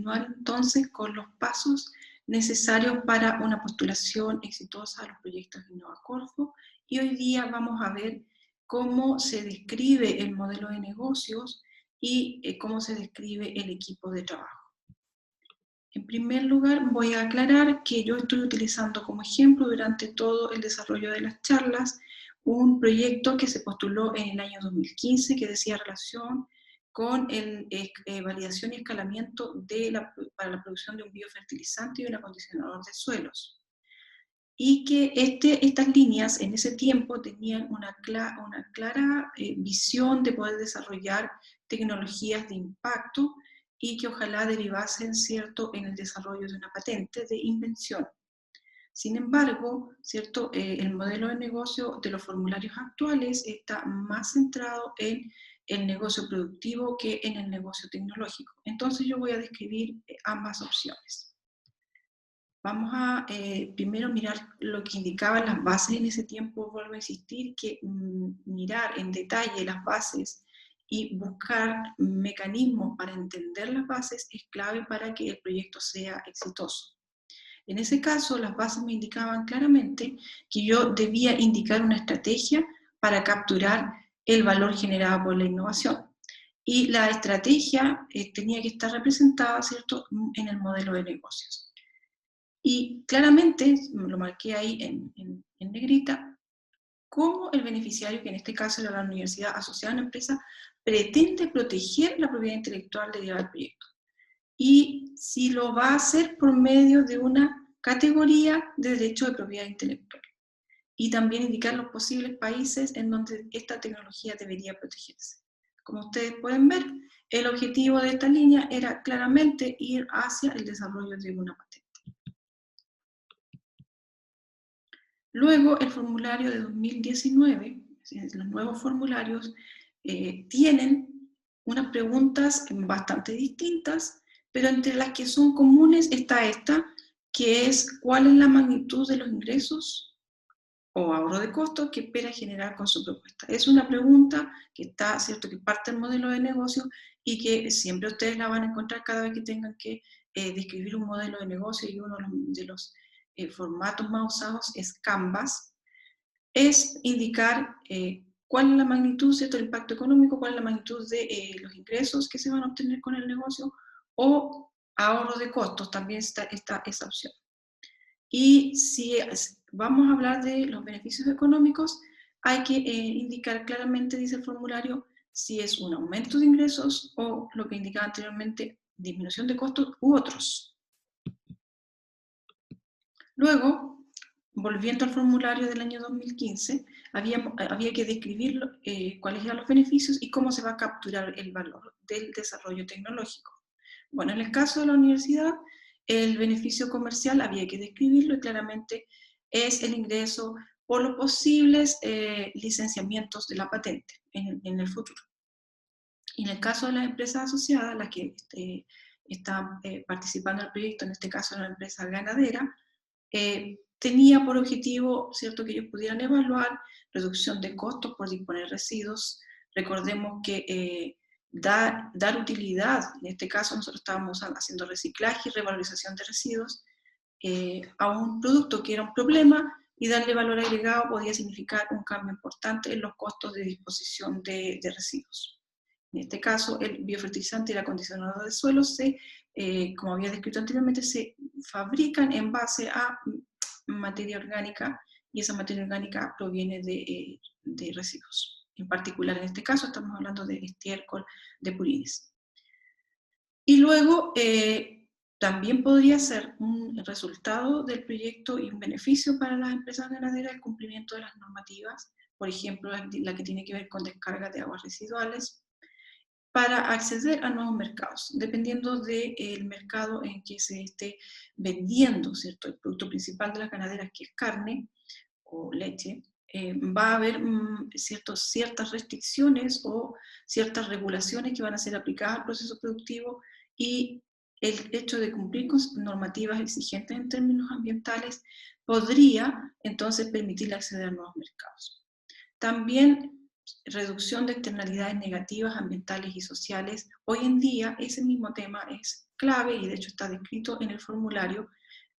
continuar entonces con los pasos necesarios para una postulación exitosa a los proyectos de Innova Corfo, y hoy día vamos a ver cómo se describe el modelo de negocios y cómo se describe el equipo de trabajo. En primer lugar, voy a aclarar que yo estoy utilizando como ejemplo durante todo el desarrollo de las charlas un proyecto que se postuló en el año 2015 que decía relación con validación y escalamiento para la producción de un biofertilizante y un acondicionador de suelos. Y que estas líneas en ese tiempo tenían una clara visión de poder desarrollar tecnologías de impacto y que ojalá derivasen, ¿cierto?, en el desarrollo de una patente de invención. Sin embargo, ¿cierto?, el modelo de negocio de los formularios actuales está más centrado en el negocio productivo que en el negocio tecnológico. Entonces yo voy a describir ambas opciones. Vamos a primero mirar lo que indicaban las bases en ese tiempo. Vuelvo a insistir que mirar en detalle las bases y buscar mecanismos para entender las bases es clave para que el proyecto sea exitoso. En ese caso, las bases me indicaban claramente que yo debía indicar una estrategia para capturar el valor generado por la innovación. Y la estrategia tenía que estar representada, ¿cierto?, en el modelo de negocios. Y claramente, lo marqué ahí en negrita, cómo el beneficiario, que en este caso era la universidad asociada a una empresa, pretende proteger la propiedad intelectual derivada del proyecto. Y si lo va a hacer por medio de una categoría de derecho de propiedad intelectual. Y también indicar los posibles países en donde esta tecnología debería protegerse. Como ustedes pueden ver, el objetivo de esta línea era claramente ir hacia el desarrollo de una patente. Luego, el formulario de 2019, los nuevos formularios, tienen unas preguntas bastante distintas, pero entre las que son comunes está esta, que es ¿cuál es la magnitud de los ingresos o ahorro de costos que espera generar con su propuesta? Es una pregunta que está, ¿cierto?, que parte del modelo de negocio y que siempre ustedes la van a encontrar cada vez que tengan que describir un modelo de negocio, y uno de los formatos más usados es Canvas. Es indicar cuál es la magnitud, ¿cierto?, del impacto económico, cuál es la magnitud de los ingresos que se van a obtener con el negocio, o ahorro de costos, también está esa opción. Y si vamos a hablar de los beneficios económicos, hay que indicar claramente, dice el formulario, si es un aumento de ingresos o lo que indicaba anteriormente, disminución de costos u otros. Luego, volviendo al formulario del año 2015, había que describir cuáles eran los beneficios y cómo se va a capturar el valor del desarrollo tecnológico. Bueno, en el caso de la universidad, el beneficio comercial había que describirlo y claramente es el ingreso por los posibles licenciamientos de la patente en el futuro. Y en el caso de las empresas asociadas, las que están participando en el proyecto, en este caso la empresa ganadera, tenía por objetivo, ¿cierto?, que ellos pudieran evaluar reducción de costos por disponer residuos. Recordemos que dar utilidad, en este caso nosotros estábamos haciendo reciclaje y revalorización de residuos a un producto que era un problema, y darle valor agregado podía significar un cambio importante en los costos de disposición de residuos. En este caso, el biofertilizante y el acondicionador de suelos, como había descrito anteriormente, se fabrican en base a materia orgánica, y esa materia orgánica proviene de residuos. En particular, en este caso, estamos hablando de estiércol de purines. Y luego, también podría ser un resultado del proyecto y un beneficio para las empresas ganaderas el cumplimiento de las normativas, por ejemplo, la que tiene que ver con descarga de aguas residuales, para acceder a nuevos mercados, dependiendo del mercado en que se esté vendiendo, ¿cierto?, el producto principal de las ganaderas, que es carne o leche. Va a haber ciertas restricciones o ciertas regulaciones que van a ser aplicadas al proceso productivo, y el hecho de cumplir con normativas exigentes en términos ambientales podría entonces permitirle acceder a nuevos mercados. También reducción de externalidades negativas ambientales y sociales. Hoy en día ese mismo tema es clave, y de hecho está descrito en el formulario,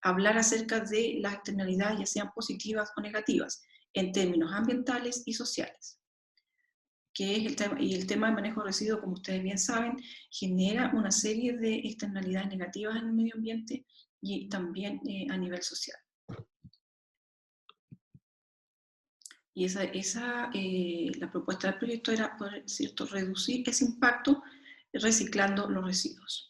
hablar acerca de las externalidades, ya sean positivas o negativas, en términos ambientales y sociales. Que es el tema, y el tema de manejo de residuos, como ustedes bien saben, genera una serie de externalidades negativas en el medio ambiente y también a nivel social. Y la propuesta del proyecto era poder, ¿cierto?, reducir ese impacto reciclando los residuos.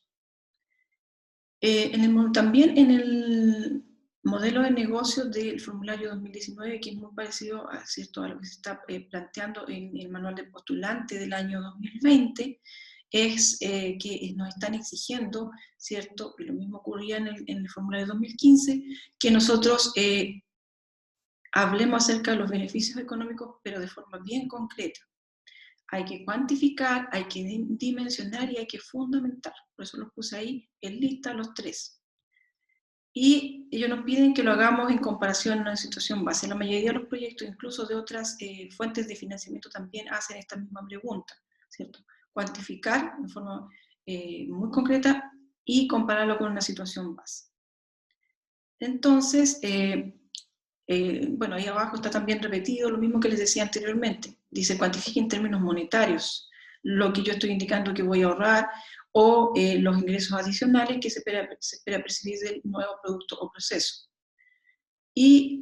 También en el modelo de negocio del formulario 2019, que es muy parecido a, ¿cierto?, a lo que se está planteando en el manual de postulante del año 2020, es que nos están exigiendo, ¿cierto?, y lo mismo ocurría en el formulario 2015, que nosotros hablemos acerca de los beneficios económicos, pero de forma bien concreta. Hay que cuantificar, hay que dimensionar y hay que fundamentar. Por eso los puse ahí en lista los tres. Y ellos nos piden que lo hagamos en comparación a una situación base. La mayoría de los proyectos, incluso de otras fuentes de financiamiento, también hacen esta misma pregunta, ¿cierto? Cuantificar de forma muy concreta y compararlo con una situación base. Entonces, bueno, ahí abajo está también repetido lo mismo que les decía anteriormente. Dice, cuantifique en términos monetarios lo que yo estoy indicando que voy a ahorrar o los ingresos adicionales que se espera percibir del nuevo producto o proceso. Y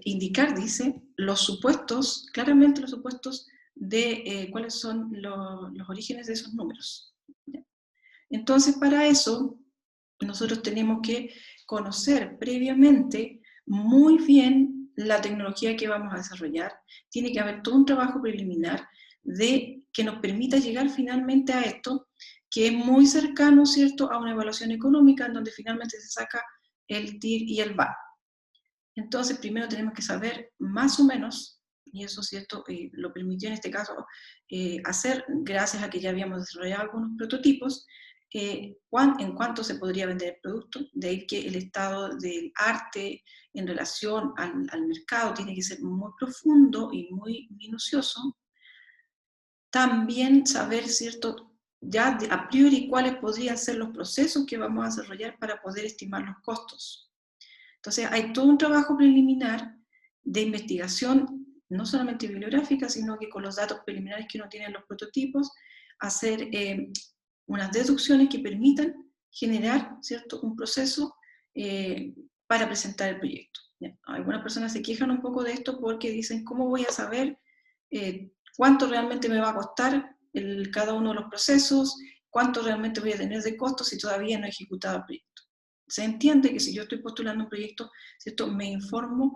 indicar, dice, los supuestos, claramente los supuestos de cuáles son los orígenes de esos números. ¿Ya? Entonces, para eso, nosotros tenemos que conocer previamente muy bien la tecnología que vamos a desarrollar. Tiene que haber todo un trabajo preliminar que nos permita llegar finalmente a esto, que es muy cercano, ¿cierto?, a una evaluación económica en donde finalmente se saca el TIR y el VAR. Entonces, primero tenemos que saber más o menos, y eso, ¿cierto?, lo permitió en este caso hacer, gracias a que ya habíamos desarrollado algunos prototipos, en cuánto se podría vender el producto, de ahí que el estado del arte en relación al mercado tiene que ser muy profundo y muy minucioso. También saber, ¿cierto?, ya a priori cuáles podrían ser los procesos que vamos a desarrollar para poder estimar los costos. Entonces hay todo un trabajo preliminar de investigación, no solamente bibliográfica, sino que con los datos preliminares que uno tiene en los prototipos, hacer unas deducciones que permitan generar, ¿cierto?, un proceso para presentar el proyecto. ¿Ya? Algunas personas se quejan un poco de esto porque dicen, ¿cómo voy a saber cuánto realmente me va a costar cada uno de los procesos? ¿Cuánto realmente voy a tener de costos si todavía no he ejecutado el proyecto? Se entiende que si yo estoy postulando un proyecto, ¿cierto?, me informo,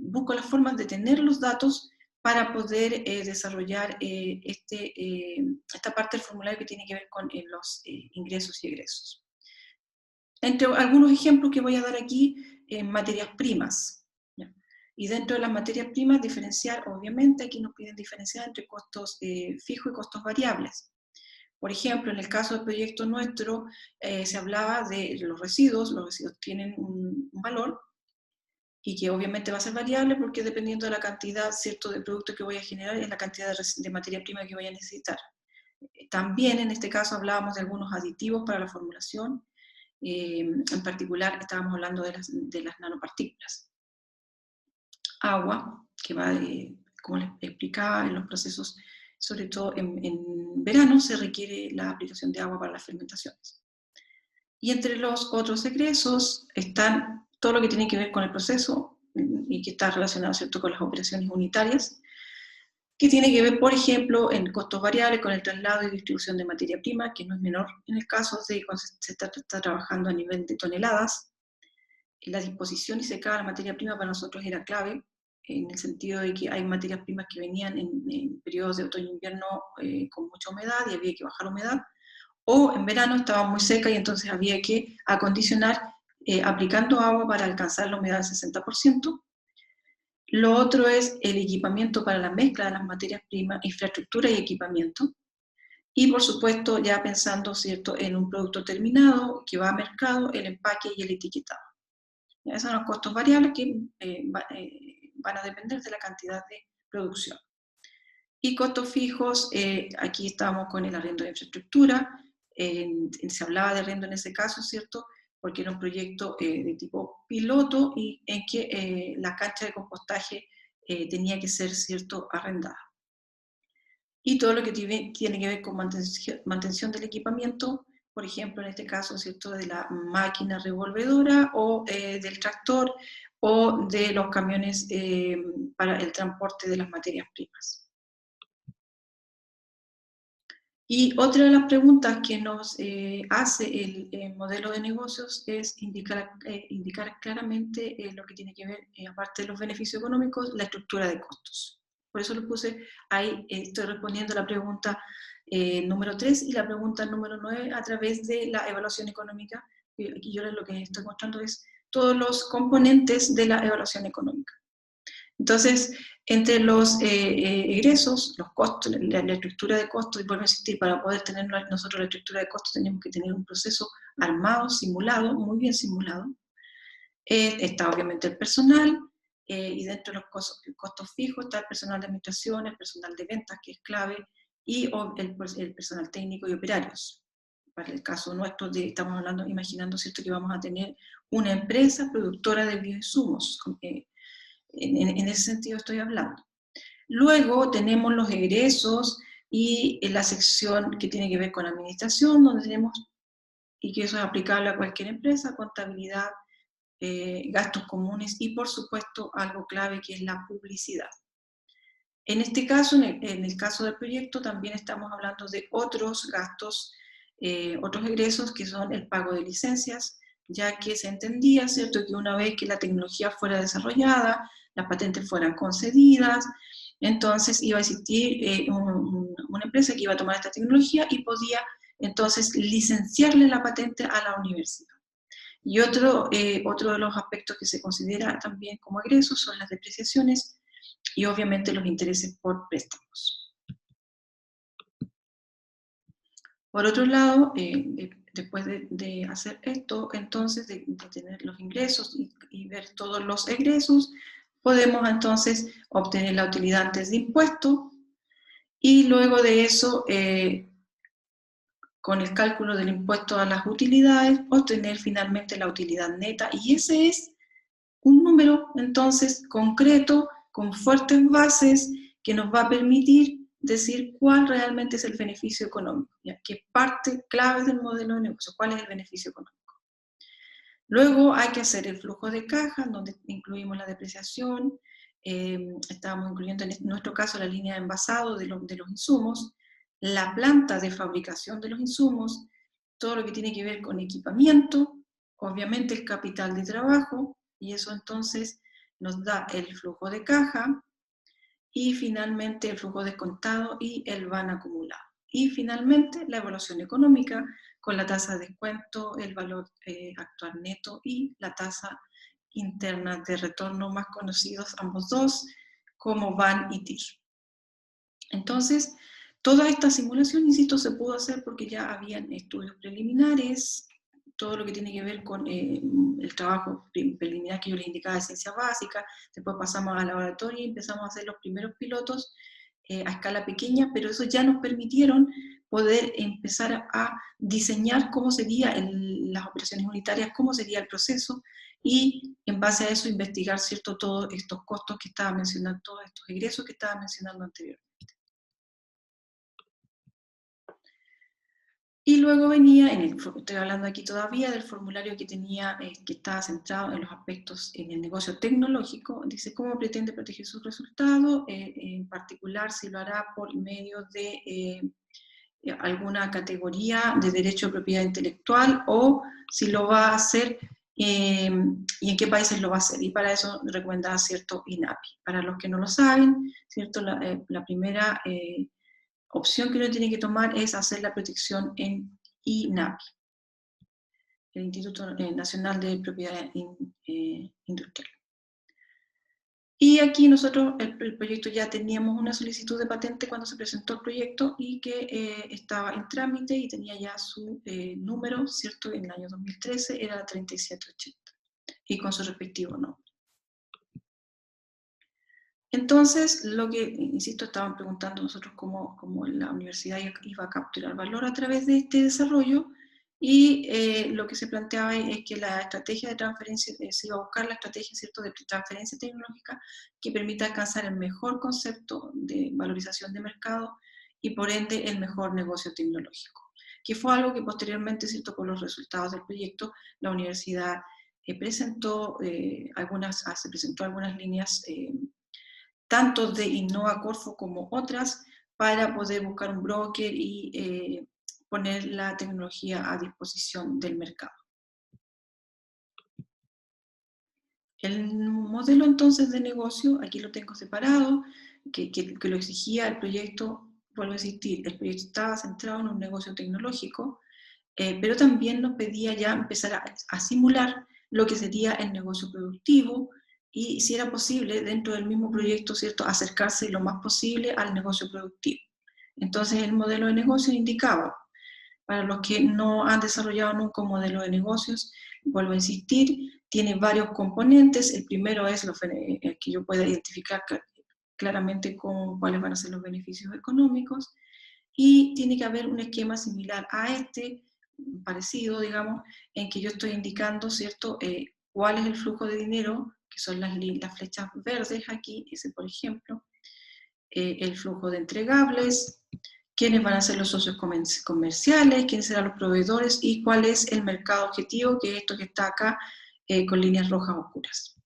busco las formas de tener los datos para poder desarrollar esta parte del formulario que tiene que ver con los ingresos y egresos. Entre algunos ejemplos que voy a dar aquí, materias primas. ¿Ya? Y dentro de las materias primas, diferenciar, obviamente, aquí nos piden diferenciar entre costos fijos y costos variables. Por ejemplo, en el caso del proyecto nuestro, se hablaba de los residuos tienen un valor, y que obviamente va a ser variable porque dependiendo de la cantidad, ¿cierto?, de producto que voy a generar, es la cantidad de materia prima que voy a necesitar. También en este caso hablábamos de algunos aditivos para la formulación, en particular estábamos hablando de las nanopartículas. Agua, que va, como les explicaba, en los procesos, sobre todo en verano, se requiere la aplicación de agua para las fermentaciones. Y entre los otros egresos están todo lo que tiene que ver con el proceso y que está relacionado, ¿cierto?, con las operaciones unitarias, que tiene que ver, por ejemplo, en costos variables con el traslado y distribución de materia prima, que no es menor en el caso de cuando se está trabajando a nivel de toneladas. La disposición y secada de la materia prima para nosotros era clave, en el sentido de que hay materias primas que venían en periodos de otoño e invierno con mucha humedad y había que bajar la humedad, o en verano estaba muy seca y entonces había que acondicionar aplicando agua para alcanzar la humedad del 60%. Lo otro es el equipamiento para la mezcla de las materias primas, infraestructura y equipamiento. Y por supuesto, ya pensando, ¿cierto?, en un producto terminado que va a mercado, el empaque y el etiquetado. Esos son los costos variables que van a depender de la cantidad de producción. Y costos fijos, aquí estamos con el arriendo de infraestructura, se hablaba de arriendo en ese caso, ¿cierto? Porque era un proyecto de tipo piloto y en que la cancha de compostaje tenía que ser, ¿cierto?, arrendada. Y todo lo que tiene que ver con mantención del equipamiento, por ejemplo, en este caso, ¿cierto?, de la máquina revolvedora o del tractor o de los camiones para el transporte de las materias primas. Y otra de las preguntas que nos hace el modelo de negocios es indicar claramente lo que tiene que ver, aparte de los beneficios económicos, la estructura de costos. Por eso lo puse ahí, estoy respondiendo la pregunta número 3 y la pregunta número 9 a través de la evaluación económica. Aquí yo lo que estoy mostrando es todos los componentes de la evaluación económica. Entonces, entre los egresos, los costos, la estructura de costos, y vuelvo a insistir, para poder tener nosotros la estructura de costos tenemos que tener un proceso armado, simulado, muy bien simulado. Está obviamente el personal, y dentro de los costos fijos está el personal de administración, el personal de ventas, que es clave, y el personal técnico y operarios. Para el caso nuestro, estamos hablando, imaginando, ¿cierto?, que vamos a tener una empresa productora de bioinsumos, en ese sentido estoy hablando. Luego tenemos los egresos y la sección que tiene que ver con administración, donde tenemos, y que eso es aplicable a cualquier empresa, contabilidad, gastos comunes y por supuesto algo clave que es la publicidad. En este caso, en el caso del proyecto, también estamos hablando de otros gastos, otros egresos que son el pago de licencias, ya que se entendía, ¿cierto?, que una vez que la tecnología fuera desarrollada, las patentes fueran concedidas, entonces iba a existir una empresa que iba a tomar esta tecnología y podía entonces licenciarle la patente a la universidad. Y otro de los aspectos que se considera también como egresos son las depreciaciones y obviamente los intereses por préstamos. Por otro lado, después de hacer esto, entonces de tener los ingresos y ver todos los egresos, podemos entonces obtener la utilidad antes de impuesto y luego de eso, con el cálculo del impuesto a las utilidades, obtener finalmente la utilidad neta, y ese es un número entonces concreto, con fuertes bases, que nos va a permitir decir cuál realmente es el beneficio económico, ¿ya? Que parte clave del modelo de negocio, cuál es el beneficio económico. Luego hay que hacer el flujo de caja, donde incluimos la depreciación, estábamos incluyendo en nuestro caso la línea de envasado de los insumos, la planta de fabricación de los insumos, todo lo que tiene que ver con equipamiento, obviamente el capital de trabajo, y eso entonces nos da el flujo de caja, y finalmente el flujo descontado y el van acumulado. Y finalmente la evaluación económica con la tasa de descuento, el valor actual neto y la tasa interna de retorno, más conocidos ambos dos como VAN y TIR. Entonces, toda esta simulación, insisto, se pudo hacer porque ya habían estudios preliminares, todo lo que tiene que ver con el trabajo preliminar que yo les indicaba de ciencia básica, después pasamos al laboratorio y empezamos a hacer los primeros pilotos a escala pequeña, pero eso ya nos permitieron poder empezar a diseñar cómo serían las operaciones unitarias, cómo sería el proceso, y en base a eso investigar, ¿cierto?, todos estos costos que estaba mencionando, todos estos egresos que estaba mencionando anteriormente. Y luego venía, estoy hablando aquí todavía del formulario que tenía, que estaba centrado en los aspectos en el negocio tecnológico. Dice cómo pretende proteger sus resultados, en particular si lo hará por medio de alguna categoría de derecho de propiedad intelectual o si lo va a hacer y en qué países lo va a hacer. Y para eso recomienda, ¿cierto?, INAPI. Para los que no lo saben, ¿cierto?, la primera opción que uno tiene que tomar es hacer la protección en INAPI, el Instituto Nacional de Propiedad Industrial. Y aquí nosotros, el proyecto, ya teníamos una solicitud de patente cuando se presentó el proyecto y que estaba en trámite y tenía ya su número, ¿cierto? En el año 2013 era 3780 y con su respectivo nombre. Entonces, lo que, insisto, estaban preguntando nosotros cómo la universidad iba a capturar valor a través de este desarrollo, y lo que se planteaba es que la estrategia de transferencia, se iba a buscar la estrategia, ¿cierto?, de transferencia tecnológica que permita alcanzar el mejor concepto de valorización de mercado y por ende el mejor negocio tecnológico, que fue algo que posteriormente, ¿cierto?, con los resultados del proyecto, la universidad presentó, se presentó algunas líneas tanto de Innova Corfo como otras, para poder buscar un broker y poner la tecnología a disposición del mercado. El modelo entonces de negocio, aquí lo tengo separado, que lo exigía el proyecto. Vuelvo a insistir, el proyecto estaba centrado en un negocio tecnológico, pero también nos pedía ya empezar a simular lo que sería el negocio productivo, y si era posible, dentro del mismo proyecto, ¿cierto?, acercarse lo más posible al negocio productivo. Entonces el modelo de negocio indicaba, para los que no han desarrollado nunca un modelo de negocios, vuelvo a insistir, tiene varios componentes. El primero es el que yo pueda identificar claramente cuáles van a ser los beneficios económicos, y tiene que haber un esquema similar a este, parecido, digamos, en que yo estoy indicando, ¿cierto?, cuál es el flujo de dinero, que son las flechas verdes aquí, ese por ejemplo, el flujo de entregables, quiénes van a ser los socios comerciales, quiénes serán los proveedores y cuál es el mercado objetivo, que es esto que está acá con líneas rojas oscuras.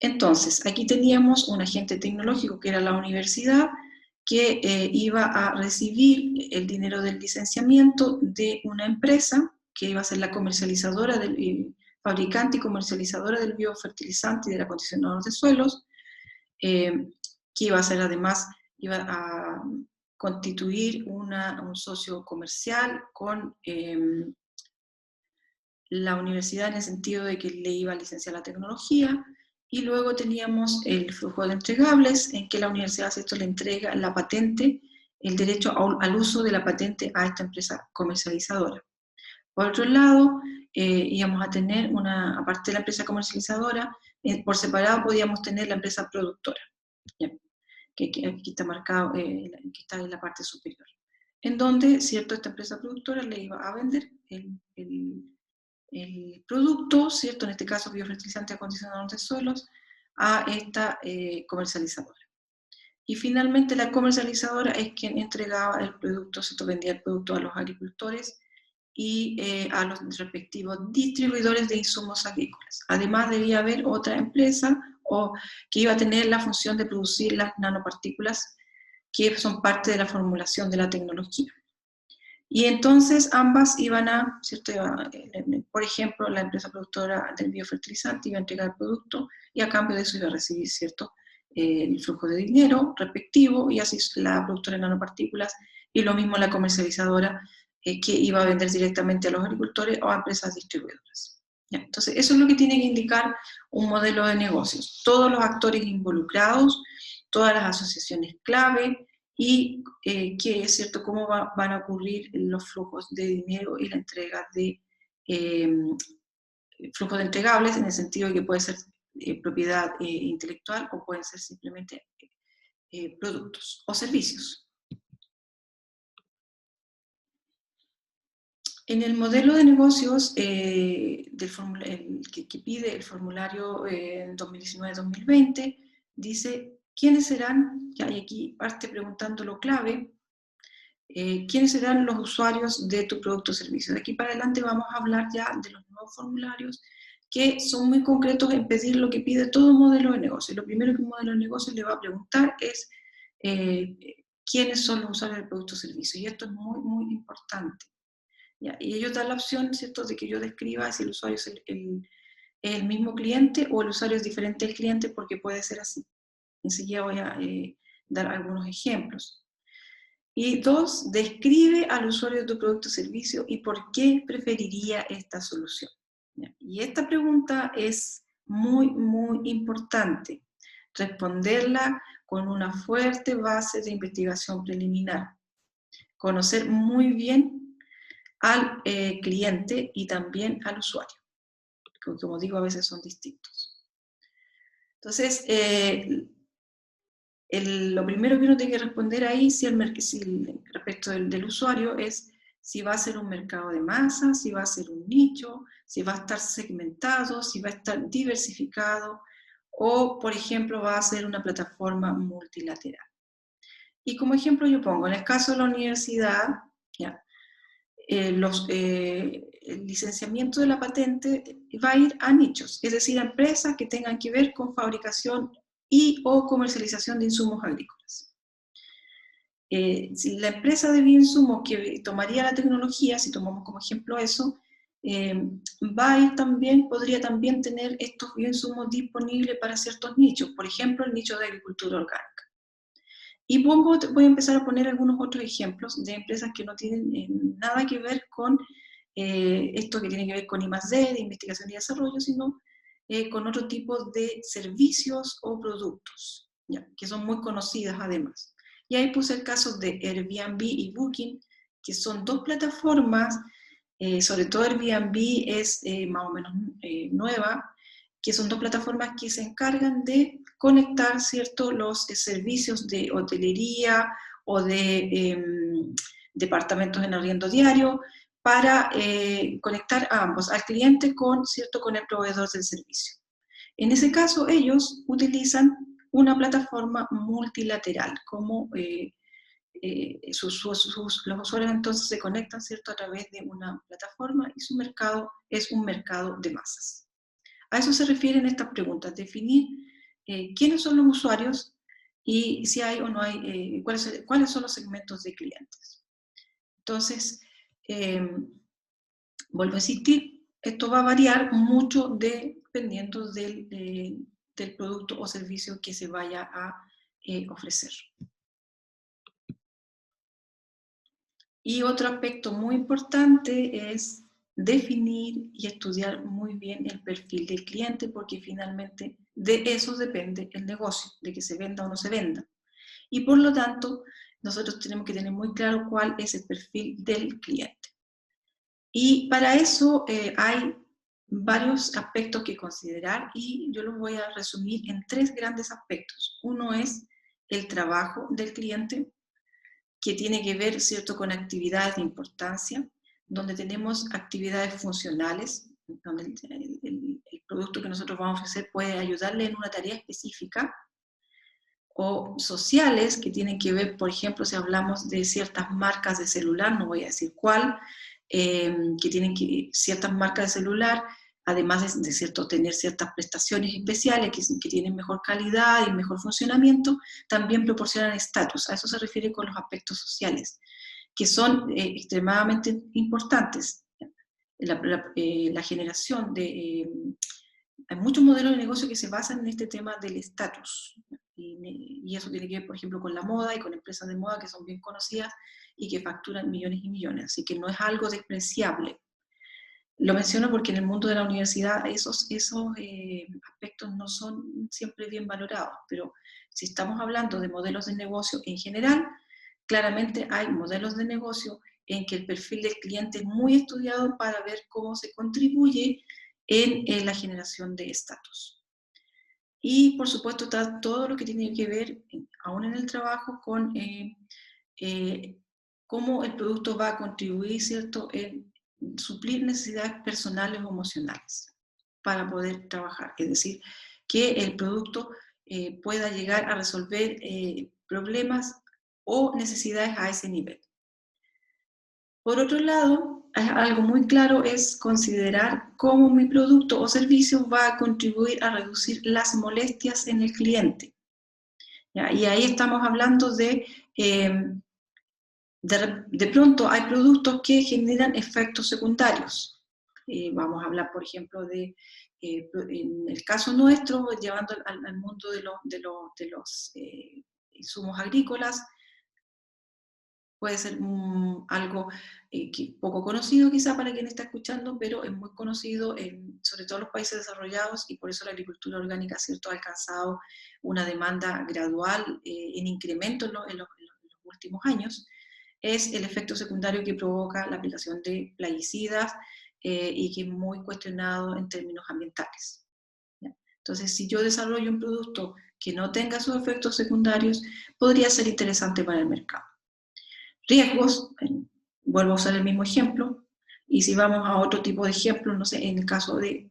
Entonces, aquí teníamos un agente tecnológico que era la universidad, que iba a recibir el dinero del licenciamiento de una empresa que iba a ser la comercializadora, fabricante y comercializadora del biofertilizante y del acondicionador de suelos, que iba a ser además, iba a constituir un socio comercial con la universidad, en el sentido de que le iba a licenciar la tecnología. Y luego teníamos el flujo de entregables, en que la universidad, ¿cierto?, le entrega la patente, el derecho al uso de la patente a esta empresa comercializadora. Por otro lado, íbamos a tener aparte de la empresa comercializadora, por separado podíamos tener la empresa productora, ¿ya?, que aquí está marcado, que está en la parte superior, en donde, ¿cierto?, esta empresa productora le iba a vender el producto, ¿cierto?, en este caso biofertilizante acondicionador de suelos, a esta comercializadora. Y finalmente la comercializadora es quien entregaba el producto, ¿cierto?, vendía el producto a los agricultores y a los respectivos distribuidores de insumos agrícolas. Además debía haber otra empresa que iba a tener la función de producir las nanopartículas que son parte de la formulación de la tecnología. Y entonces ambas iban a, ¿cierto?, por ejemplo, la empresa productora del biofertilizante iba a entregar el producto y a cambio de eso iba a recibir, ¿cierto?, el flujo de dinero respectivo, y así la productora de nanopartículas, y lo mismo la comercializadora, que iba a vender directamente a los agricultores o a empresas distribuidoras. ¿Ya? Entonces, eso es lo que tiene que indicar un modelo de negocios. Todos los actores involucrados, todas las asociaciones clave, y que es cierto cómo van a ocurrir los flujos de dinero y la entrega de flujos de entregables, en el sentido de que puede ser propiedad intelectual o pueden ser simplemente productos o servicios. En el modelo de negocios que pide el formulario 2019-2020, dice quiénes serán, y aquí parte preguntando lo clave, quiénes serán los usuarios de tu producto o servicio. De aquí para adelante vamos a hablar ya de los nuevos formularios, que son muy concretos en pedir lo que pide todo modelo de negocio. Lo primero que un modelo de negocio le va a preguntar es quiénes son los usuarios del producto o servicio, y esto es muy, muy importante. ¿Ya? Y ellos dan la opción, ¿cierto?, de que yo describa si el usuario es el mismo cliente o el usuario es diferente al cliente, porque puede ser así. Enseguida voy a dar algunos ejemplos. Y 2, describe al usuario de tu producto o servicio y por qué preferiría esta solución. ¿Ya? Y esta pregunta es muy, muy importante. Responderla con una fuerte base de investigación preliminar. Conocer muy bien al cliente y también al usuario, que como digo, a veces son distintos. Entonces, lo primero que uno tiene que responder ahí, respecto del usuario, es si va a ser un mercado de masa, si va a ser un nicho, si va a estar segmentado, si va a estar diversificado, o, por ejemplo, va a ser una plataforma multilateral. Y como ejemplo yo pongo, en el caso de la universidad, ¿ya? El licenciamiento de la patente va a ir a nichos, es decir, a empresas que tengan que ver con fabricación y o comercialización de insumos agrícolas. Si la empresa de bioinsumos que tomaría la tecnología, si tomamos como ejemplo eso, va a ir también, podría también tener estos bioinsumos disponibles para ciertos nichos, por ejemplo, el nicho de agricultura orgánica. Y voy a empezar a poner algunos otros ejemplos de empresas que no tienen nada que ver con esto que tiene que ver con I+D, de investigación y desarrollo, sino con otro tipo de servicios o productos, ¿ya? Que son muy conocidas además. Y ahí puse el caso de Airbnb y Booking, que son dos plataformas, sobre todo Airbnb es más o menos nueva, que son dos plataformas que se encargan de conectar, ¿cierto?, los servicios de hotelería o de departamentos en arriendo diario para conectar a ambos, al cliente con, ¿cierto?, con el proveedor del servicio. En ese caso, ellos utilizan una plataforma multilateral, como los usuarios entonces se conectan, ¿cierto?, a través de una plataforma y su mercado es un mercado de masas. A eso se refieren estas preguntas, definir quiénes son los usuarios y si hay o no hay, cuáles son los segmentos de clientes. Entonces, vuelvo a insistir, esto va a variar mucho dependiendo del producto o servicio que se vaya a ofrecer. Y otro aspecto muy importante es definir y estudiar muy bien el perfil del cliente, porque finalmente de eso depende el negocio, de que se venda o no se venda. Y por lo tanto, nosotros tenemos que tener muy claro cuál es el perfil del cliente. Y para eso hay varios aspectos que considerar y yo los voy a resumir en tres grandes aspectos. Uno es el trabajo del cliente, que tiene que ver, ¿cierto?, con actividades de importancia, donde tenemos actividades funcionales, donde el producto que nosotros vamos a ofrecer puede ayudarle en una tarea específica, o sociales, que tienen que ver, por ejemplo, si hablamos de ciertas marcas de celular, no voy a decir cuál, que tienen ciertas marcas de celular, además de cierto, tener ciertas prestaciones especiales que tienen mejor calidad y mejor funcionamiento, también proporcionan estatus. A eso se refiere con los aspectos sociales, que son extremadamente importantes. La generación de... hay muchos modelos de negocio que se basan en este tema del estatus. Y eso tiene que ver, por ejemplo, con la moda y con empresas de moda que son bien conocidas y que facturan millones y millones. Así que no es algo despreciable. Lo menciono porque en el mundo de la universidad esos aspectos no son siempre bien valorados, pero si estamos hablando de modelos de negocio en general, claramente hay modelos de negocio en que el perfil del cliente es muy estudiado para ver cómo se contribuye en la generación de estatus. Y por supuesto está todo lo que tiene que ver, aún en el trabajo, con cómo el producto va a contribuir, ¿cierto?, en suplir necesidades personales o emocionales para poder trabajar. Es decir, que el producto pueda llegar a resolver problemas o necesidades a ese nivel. Por otro lado, algo muy claro es considerar cómo mi producto o servicio va a contribuir a reducir las molestias en el cliente. ¿Ya? Y ahí estamos hablando de pronto hay productos que generan efectos secundarios. Vamos a hablar, por ejemplo, en el caso nuestro, llevando al mundo de los insumos agrícolas, puede ser algo poco conocido quizá para quien está escuchando, pero es muy conocido sobre todo en los países desarrollados y por eso la agricultura orgánica, ¿cierto?, ha alcanzado una demanda gradual en incremento en los últimos años. Es el efecto secundario que provoca la aplicación de plaguicidas y que es muy cuestionado en términos ambientales. ¿Ya? Entonces, si yo desarrollo un producto que no tenga sus efectos secundarios, podría ser interesante para el mercado. Riesgos, vuelvo a usar el mismo ejemplo, y si vamos a otro tipo de ejemplo, no sé, en el caso de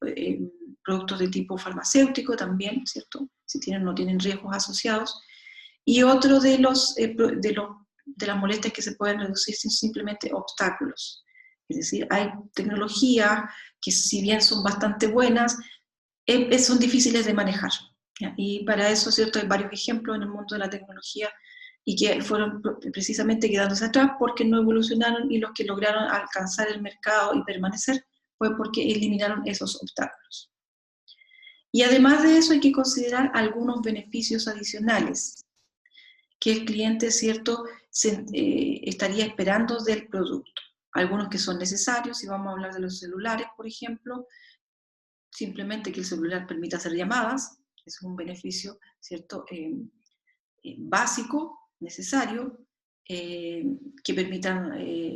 productos de tipo farmacéutico también, ¿cierto? Si tienen o no tienen riesgos asociados. Y otro de las molestias que se pueden reducir son simplemente obstáculos. Es decir, hay tecnologías que si bien son bastante buenas, son difíciles de manejar. ¿Ya? Y para eso, ¿cierto? Hay varios ejemplos en el mundo de la tecnología y que fueron precisamente quedándose atrás porque no evolucionaron, y los que lograron alcanzar el mercado y permanecer fue porque eliminaron esos obstáculos. Y además de eso hay que considerar algunos beneficios adicionales que el cliente, ¿cierto?, estaría esperando del producto. Algunos que son necesarios, si vamos a hablar de los celulares, por ejemplo, simplemente que el celular permita hacer llamadas, es un beneficio, ¿cierto?, básico, necesario, que permitan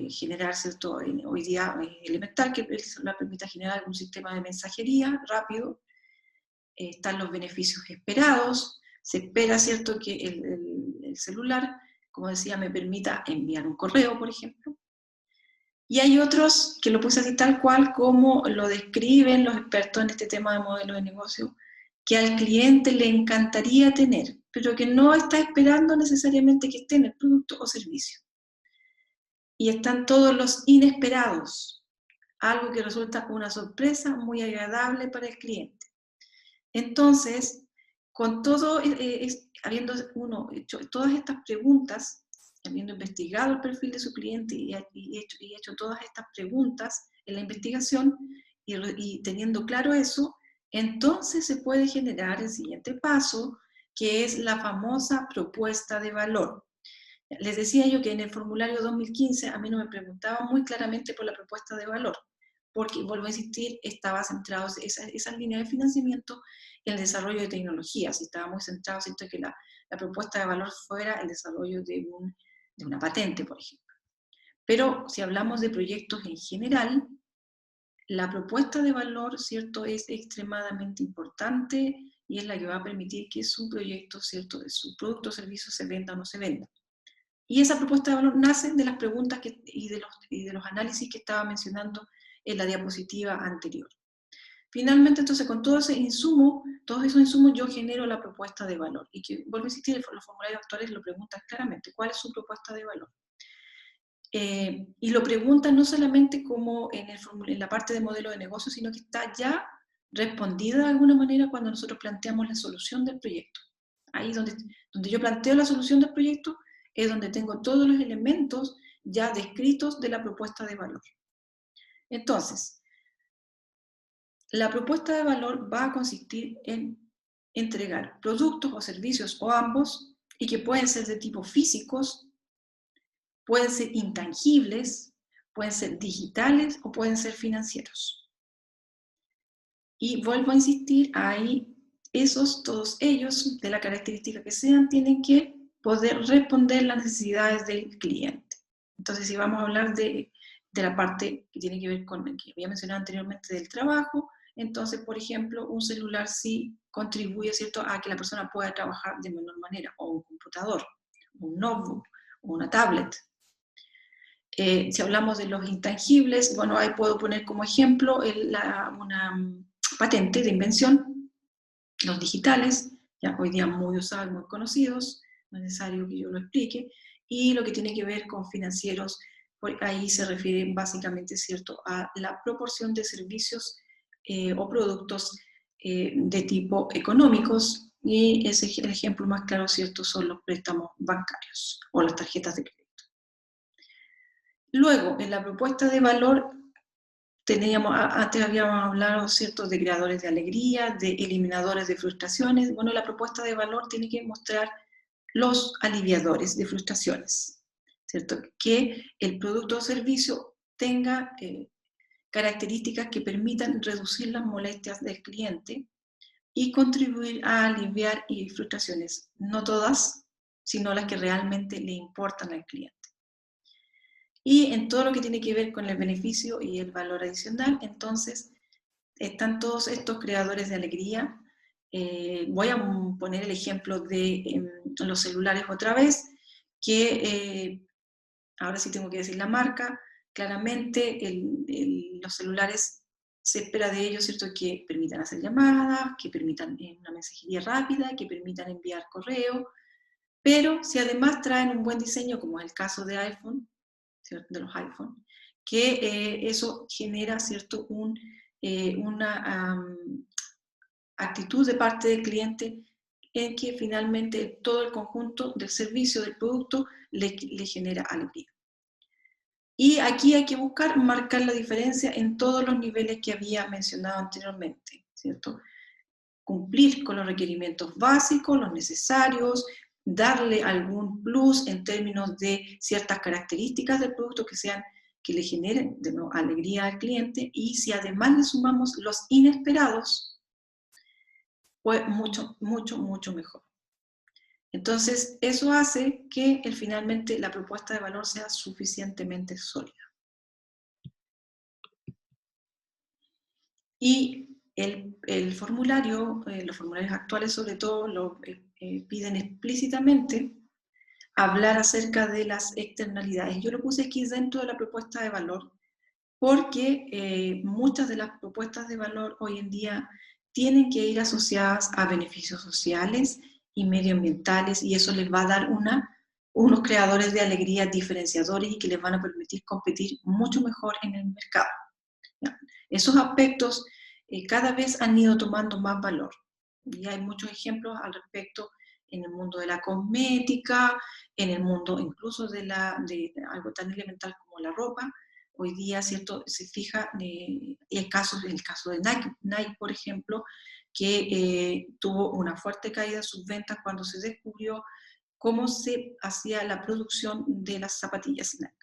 generar, ¿cierto?, hoy día elemental, que el celular permita generar un sistema de mensajería rápido. Están los beneficios esperados, se espera, ¿cierto?, que el celular, como decía, me permita enviar un correo, por ejemplo. Y hay otros que lo puse así tal cual como lo describen los expertos en este tema de modelo de negocio, que al cliente le encantaría tener, pero que no está esperando necesariamente que esté en el producto o servicio. Y están todos los inesperados, algo que resulta una sorpresa muy agradable para el cliente. Entonces, con todo, habiendo uno hecho todas estas preguntas, habiendo investigado el perfil de su cliente y hecho todas estas preguntas en la investigación y teniendo claro eso, entonces se puede generar el siguiente paso, que es la famosa propuesta de valor. Les decía yo que en el formulario 2015 a mí no me preguntaban muy claramente por la propuesta de valor, porque, vuelvo a insistir, estaba centrado esa línea de financiamiento en el desarrollo de tecnologías, y estaba muy centrado, ¿cierto?, que la propuesta de valor fuera el desarrollo de una patente, por ejemplo. Pero si hablamos de proyectos en general, la propuesta de valor, ¿cierto?, es extremadamente importante y es la que va a permitir que su proyecto, ¿cierto?, de su producto o servicio se venda o no se venda. Y esa propuesta de valor nace de las preguntas y de los análisis que estaba mencionando en la diapositiva anterior. Finalmente, entonces, con todos esos insumos, yo genero la propuesta de valor. Y que, vuelvo a insistir, los formularios actuales lo preguntan claramente, ¿cuál es su propuesta de valor? Y lo preguntan no solamente como en la parte de modelo de negocio, sino que está ya respondida de alguna manera cuando nosotros planteamos la solución del proyecto. Ahí donde yo planteo la solución del proyecto es donde tengo todos los elementos ya descritos de la propuesta de valor. Entonces, la propuesta de valor va a consistir en entregar productos o servicios o ambos, y que pueden ser de tipo físicos, pueden ser intangibles, pueden ser digitales o pueden ser financieros. Y vuelvo a insistir, ahí todos ellos, de la característica que sean, tienen que poder responder las necesidades del cliente. Entonces, si vamos a hablar de la parte que tiene que ver con, que había mencionado anteriormente, del trabajo, entonces, por ejemplo, un celular sí contribuye, ¿cierto?, a que la persona pueda trabajar de menor manera, o un computador, un notebook, o una tablet. Si hablamos de los intangibles, bueno, ahí puedo poner como ejemplo una patente de invención, los digitales, ya hoy día muy usados, muy conocidos, no es necesario que yo lo explique, y lo que tiene que ver con financieros, ahí se refiere básicamente, ¿cierto?, a la proporción de servicios o productos de tipo económicos, y el ejemplo más claro, ¿cierto?, son los préstamos bancarios o las tarjetas de crédito. Luego, en la propuesta de valor, antes habíamos hablado, ¿cierto?, de creadores de alegría, de eliminadores de frustraciones. Bueno, la propuesta de valor tiene que mostrar los aliviadores de frustraciones, ¿cierto? Que el producto o servicio tenga características que permitan reducir las molestias del cliente y contribuir a aliviar frustraciones, no todas, sino las que realmente le importan al cliente. Y en todo lo que tiene que ver con el beneficio y el valor adicional, entonces, están todos estos creadores de alegría, Voy a poner el ejemplo de los celulares otra vez, que ahora sí tengo que decir la marca. Claramente los celulares se espera de ellos, ¿cierto?, que permitan hacer llamadas, que permitan una mensajería rápida, que permitan enviar correo, pero si además traen un buen diseño, como es el caso de iPhone, ¿cierto?, de los iPhone, que eso genera, ¿cierto?, una actitud de parte del cliente en que finalmente todo el conjunto del servicio, del producto, le genera alegría. Y aquí hay que buscar marcar la diferencia en todos los niveles que había mencionado anteriormente, ¿cierto? Cumplir con los requerimientos básicos, los necesarios, darle algún plus en términos de ciertas características del producto que le generen de nuevo alegría al cliente, y si además le sumamos los inesperados, pues mucho, mucho, mucho mejor. Entonces, eso hace que finalmente la propuesta de valor sea suficientemente sólida. Y el formulario, los formularios actuales sobre todo, piden explícitamente hablar acerca de las externalidades. Yo lo puse aquí dentro de la propuesta de valor porque muchas de las propuestas de valor hoy en día tienen que ir asociadas a beneficios sociales y medioambientales, y eso les va a dar unos creadores de alegría diferenciadores y que les van a permitir competir mucho mejor en el mercado. ¿Ya? Esos aspectos cada vez han ido tomando más valor. Y hay muchos ejemplos al respecto en el mundo de la cosmética, en el mundo incluso de algo tan elemental como la ropa. Hoy día, ¿cierto?, se fija, y el caso de Nike, por ejemplo, que tuvo una fuerte caída en sus ventas cuando se descubrió cómo se hacía la producción de las zapatillas Nike,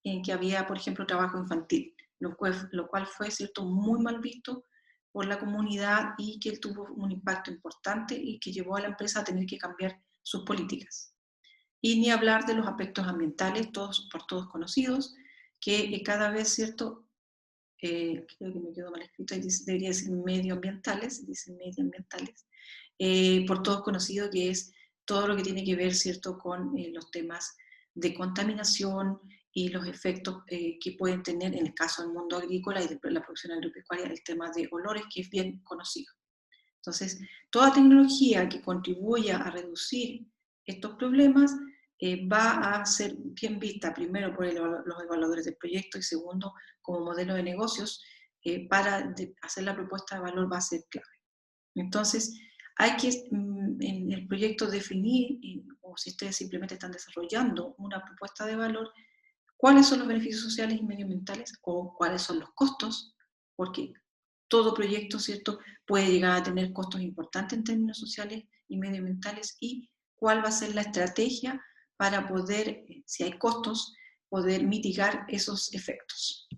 en que había, por ejemplo, trabajo infantil, lo cual fue, ¿cierto?, muy mal visto por la comunidad y que tuvo un impacto importante y que llevó a la empresa a tener que cambiar sus políticas. Y ni hablar de los aspectos ambientales, por todos conocidos, que cada vez, ¿cierto?, creo que me quedó mal escrito, debería decir medioambientales, dicen medioambientales, por todos conocido, que es todo lo que tiene que ver, ¿cierto?, con los temas de contaminación y los efectos que pueden tener en el caso del mundo agrícola y de la producción agropecuaria, el tema de olores, que es bien conocido. Entonces, toda tecnología que contribuya a reducir estos problemas va a ser bien vista, primero por los evaluadores del proyecto y segundo como modelo de negocios, para hacer la propuesta de valor va a ser clave. Entonces, hay que en el proyecto definir, o si ustedes simplemente están desarrollando una propuesta de valor, cuáles son los beneficios sociales y medioambientales o cuáles son los costos, porque todo proyecto, ¿cierto?, puede llegar a tener costos importantes en términos sociales y medioambientales, y cuál va a ser la estrategia para poder, si hay costos, poder mitigar esos efectos.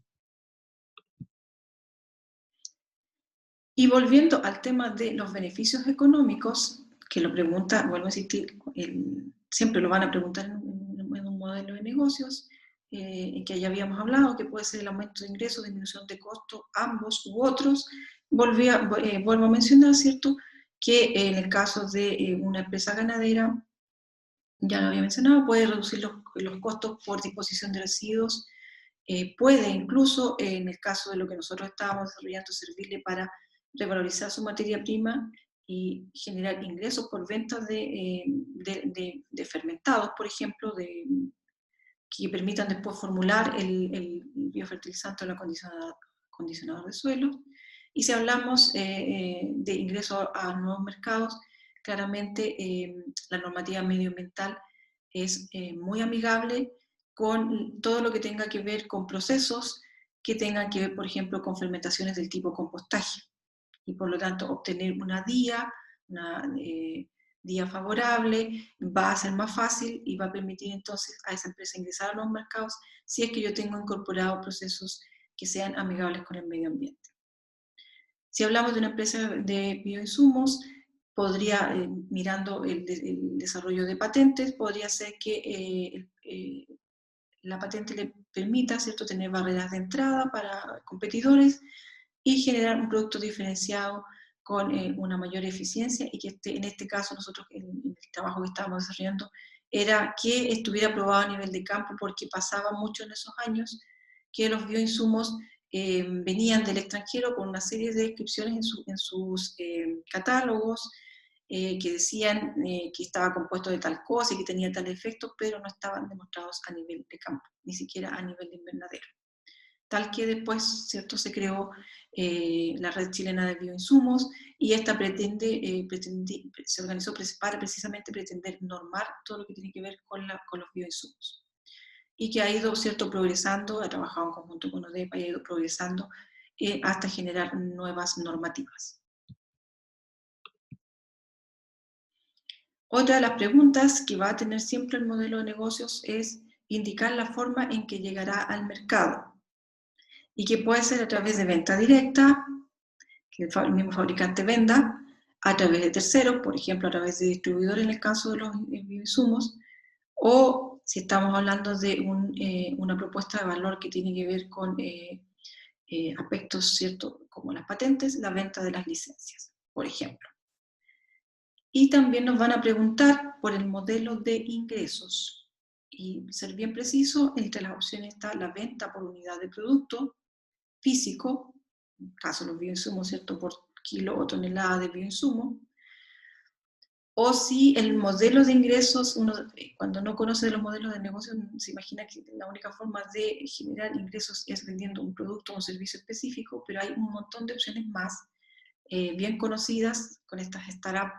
Y volviendo al tema de los beneficios económicos, que lo pregunta, vuelvo a insistir, siempre lo van a preguntar en un modelo de negocios, que ya habíamos hablado, que puede ser el aumento de ingresos, disminución de costos, ambos u otros. Vuelvo a mencionar, ¿cierto?, que en el caso de una empresa ganadera, ya lo había mencionado, puede reducir los costos por disposición de residuos, puede incluso, en el caso de lo que nosotros estábamos desarrollando, servirle para revalorizar su materia prima y generar ingresos por ventas de fermentados, por ejemplo, que permitan después formular el biofertilizante o el acondicionador de suelo. Y si hablamos de ingresos a nuevos mercados, claramente la normativa medioambiental es muy amigable con todo lo que tenga que ver con procesos que tengan que ver, por ejemplo, con fermentaciones del tipo compostaje. Y por lo tanto, obtener una DIA favorable va a ser más fácil y va a permitir entonces a esa empresa ingresar a los mercados si es que yo tengo incorporados procesos que sean amigables con el medio ambiente. Si hablamos de una empresa de bioinsumos, podría, mirando el desarrollo de patentes, podría ser que la patente le permita, ¿cierto?, tener barreras de entrada para competidores y generar un producto diferenciado con una mayor eficiencia y que en este caso nosotros en el trabajo que estábamos desarrollando era que estuviera aprobado a nivel de campo, porque pasaba mucho en esos años que los bioinsumos venían del extranjero con una serie de descripciones en sus catálogos, que decían que estaba compuesto de tal cosa y que tenía tal efecto, pero no estaban demostrados a nivel de campo, ni siquiera a nivel de invernadero. Tal que después, ¿cierto?, se creó la Red Chilena de Bioinsumos, y esta se organizó para precisamente pretender normar todo lo que tiene que ver con los bioinsumos. Y que ha ido, ¿cierto?, progresando, ha trabajado en conjunto con ODEPA y ha ido progresando hasta generar nuevas normativas. Otra de las preguntas que va a tener siempre el modelo de negocios es indicar la forma en que llegará al mercado, y que puede ser a través de venta directa, que el mismo fabricante venda, a través de terceros, por ejemplo, a través de distribuidores en el caso de los bioinsumos, o si estamos hablando de una propuesta de valor que tiene que ver con aspectos, ¿cierto?, como las patentes, la venta de las licencias, por ejemplo. Y también nos van a preguntar por el modelo de ingresos. Y ser bien preciso, entre las opciones está la venta por unidad de producto físico, en el caso de los bioinsumos, ¿cierto?, por kilo o tonelada de bioinsumo. O si el modelo de ingresos, uno cuando no conoce de los modelos de negocio se imagina que la única forma de generar ingresos es vendiendo un producto o un servicio específico, pero hay un montón de opciones más bien conocidas con estas startups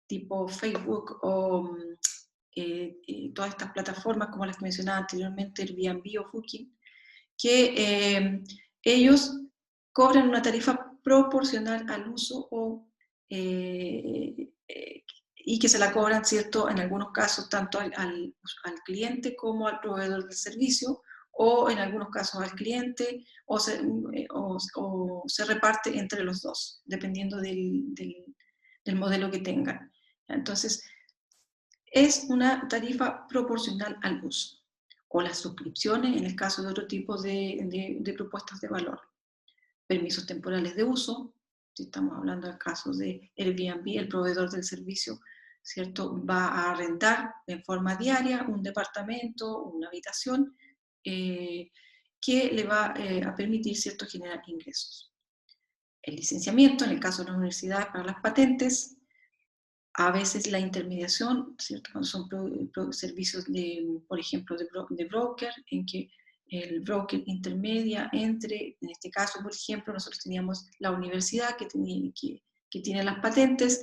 tipo Facebook o todas estas plataformas como las que mencionaba anteriormente, Airbnb o Booking, que ellos cobran una tarifa proporcional al uso y que se la cobran, ¿cierto?, en algunos casos tanto al cliente como al proveedor del servicio, o en algunos casos al cliente, o se reparte entre los dos, dependiendo del modelo que tengan. Entonces, es una tarifa proporcional al uso, o las suscripciones en el caso de otro tipo de propuestas de valor. Permisos temporales de uso, si estamos hablando del caso de Airbnb, el proveedor del servicio, ¿cierto?, va a arrendar en forma diaria un departamento, una habitación, que le va a permitir, ¿cierto?, generar ingresos. El licenciamiento, en el caso de las universidades, para las patentes. A veces la intermediación, ¿cierto?, cuando son servicios, por ejemplo, de broker, en que el broker intermedia entre, en este caso, por ejemplo, nosotros teníamos la universidad que tiene las patentes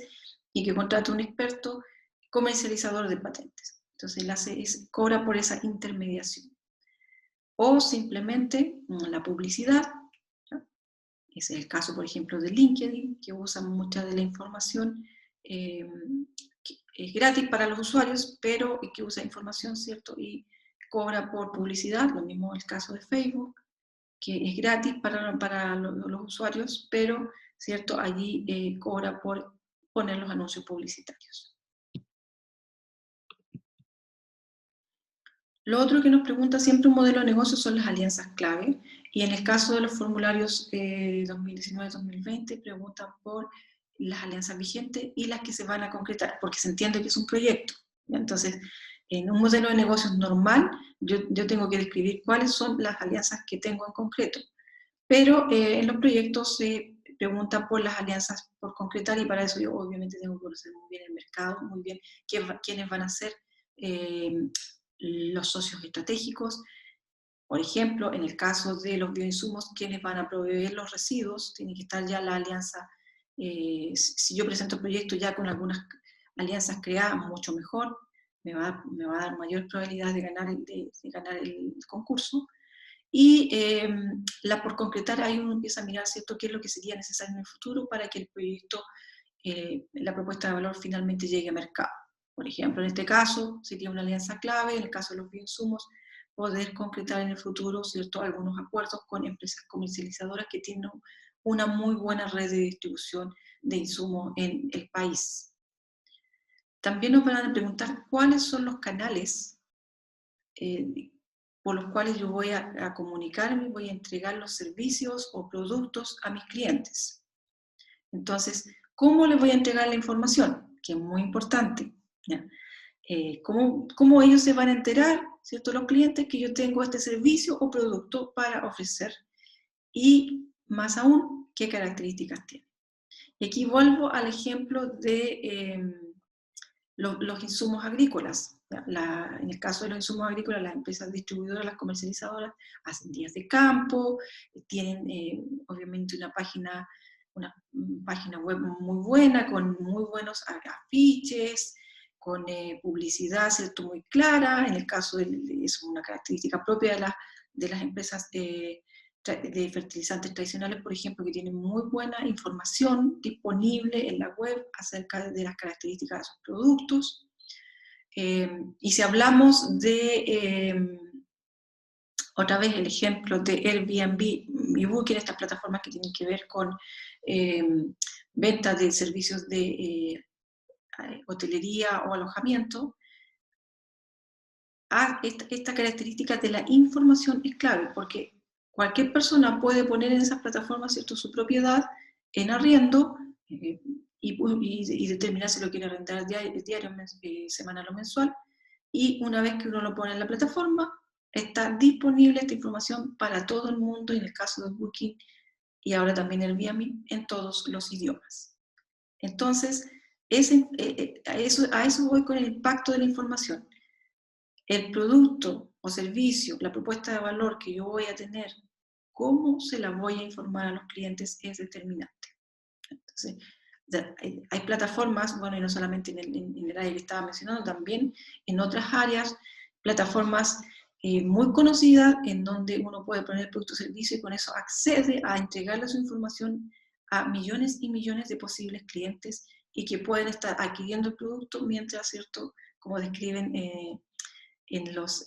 y que contrata un experto comercializador de patentes. Entonces, cobra por esa intermediación. O simplemente la publicidad. Ese es el caso, por ejemplo, de LinkedIn, que usa mucha de la información que es gratis para los usuarios, pero que usa información, ¿cierto?, y cobra por publicidad. Lo mismo el caso de Facebook, que es gratis para los usuarios, pero, ¿cierto?, allí cobra por poner los anuncios publicitarios. Lo otro que nos pregunta siempre un modelo de negocio son las alianzas clave, y en el caso de los formularios 2019-2020 preguntan por las alianzas vigentes y las que se van a concretar, porque se entiende que es un proyecto. Entonces, en un modelo de negocios normal, yo tengo que describir cuáles son las alianzas que tengo en concreto, pero en los proyectos se pregunta por las alianzas por concretar, y para eso yo obviamente tengo que conocer muy bien el mercado, muy bien quiénes van a ser los socios estratégicos. Por ejemplo, en el caso de los bioinsumos, quienes van a proveer los residuos, tiene que estar ya la alianza. Si yo presento el proyecto ya con algunas alianzas creadas, mucho mejor, me va a dar mayor probabilidad de ganar el concurso. Y la por concretar, ahí uno empieza a mirar, ¿cierto?, qué es lo que sería necesario en el futuro para que el proyecto, la propuesta de valor finalmente llegue a mercado. Por ejemplo, en este caso sería una alianza clave, en el caso de los bioinsumos, poder concretar en el futuro, ¿cierto?, algunos acuerdos con empresas comercializadoras que tienen una muy buena red de distribución de insumos en el país. También nos van a preguntar cuáles son los canales por los cuales yo voy a comunicarme, voy a entregar los servicios o productos a mis clientes. Entonces, ¿cómo les voy a entregar la información? Que es muy importante, ¿ya? ¿Cómo ellos se van a enterar, ¿cierto? Los clientes, que yo tengo este servicio o producto para ofrecer, y más aún, qué características tiene. Y aquí vuelvo al ejemplo de los insumos agrícolas. En el caso de los insumos agrícolas, las empresas distribuidoras, las comercializadoras, hacen días de campo, tienen obviamente una página web muy buena, con muy buenos afiches, con publicidad, ¿cierto?, muy clara. En el caso es una característica propia de las empresas de fertilizantes tradicionales, por ejemplo, que tienen muy buena información disponible en la web acerca de las características de sus productos. Y si hablamos de, otra vez, el ejemplo de Airbnb y Booking, estas plataformas que tienen que ver con ventas de servicios de hotelería o alojamiento, esta característica de la información es clave, porque cualquier persona puede poner en esas plataformas, ¿cierto?, su propiedad en arriendo y determinar si lo quiere arrendar diario, semanal o mensual, y una vez que uno lo pone en la plataforma, está disponible esta información para todo el mundo, y en el caso de Booking y ahora también el Airbnb, en todos los idiomas. Entonces, a eso voy con el impacto de la información. El producto o servicio, la propuesta de valor que yo voy a tener, cómo se la voy a informar a los clientes es determinante. Entonces, hay plataformas, bueno, y no solamente en el área que estaba mencionando, también en otras áreas, plataformas muy conocidas en donde uno puede poner producto o servicio y con eso accede a entregarle su información a millones y millones de posibles clientes y que pueden estar adquiriendo el producto mientras, ¿cierto?, como describen en los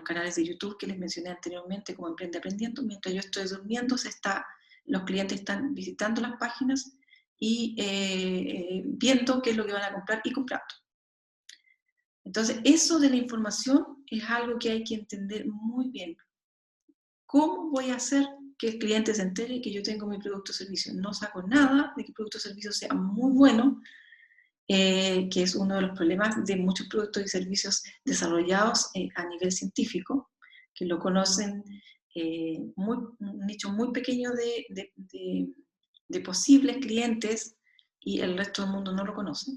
canales de YouTube que les mencioné anteriormente, como Emprende Aprendiendo, mientras yo estoy durmiendo, los clientes están visitando las páginas y viendo qué es lo que van a comprar y comprando. Entonces, eso de la información es algo que hay que entender muy bien. ¿Cómo voy a hacer que el cliente se entere que yo tengo mi producto o servicio? No saco nada de que el producto o servicio sea muy bueno, que es uno de los problemas de muchos productos y servicios desarrollados a nivel científico, que lo conocen un nicho muy pequeño de posibles clientes y el resto del mundo no lo conoce.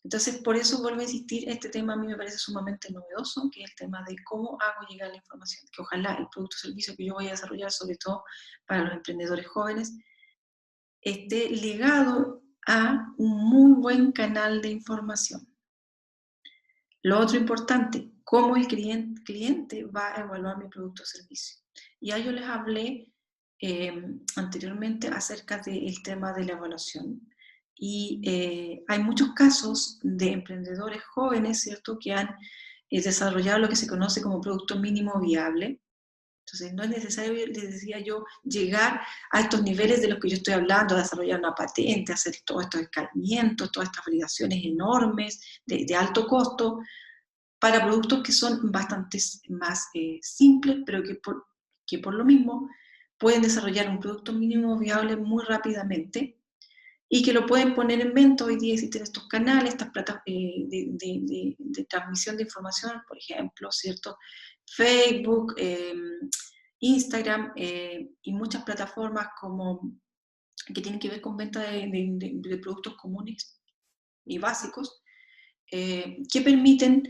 Entonces, por eso vuelvo a insistir, este tema a mí me parece sumamente novedoso, que es el tema de cómo hago llegar la información, que ojalá el producto o servicio que yo voy a desarrollar, sobre todo para los emprendedores jóvenes, esté ligado a un muy buen canal de información. Lo otro importante, cómo el cliente va a evaluar mi producto o servicio. Ya yo les hablé anteriormente acerca del tema de la evaluación. Y hay muchos casos de emprendedores jóvenes, ¿cierto?, que han desarrollado lo que se conoce como producto mínimo viable. Entonces, no es necesario, les decía yo, llegar a estos niveles de los que yo estoy hablando, desarrollar una patente, hacer todos estos escalamientos, todas estas validaciones enormes de alto costo, para productos que son bastante más simples, pero que por lo mismo pueden desarrollar un producto mínimo viable muy rápidamente y que lo pueden poner en venta. Hoy día existen estos canales, estas plataformas de transmisión de información, por ejemplo, ¿cierto?, Facebook, Instagram y muchas plataformas que tienen que ver con venta de productos comunes y básicos, que permiten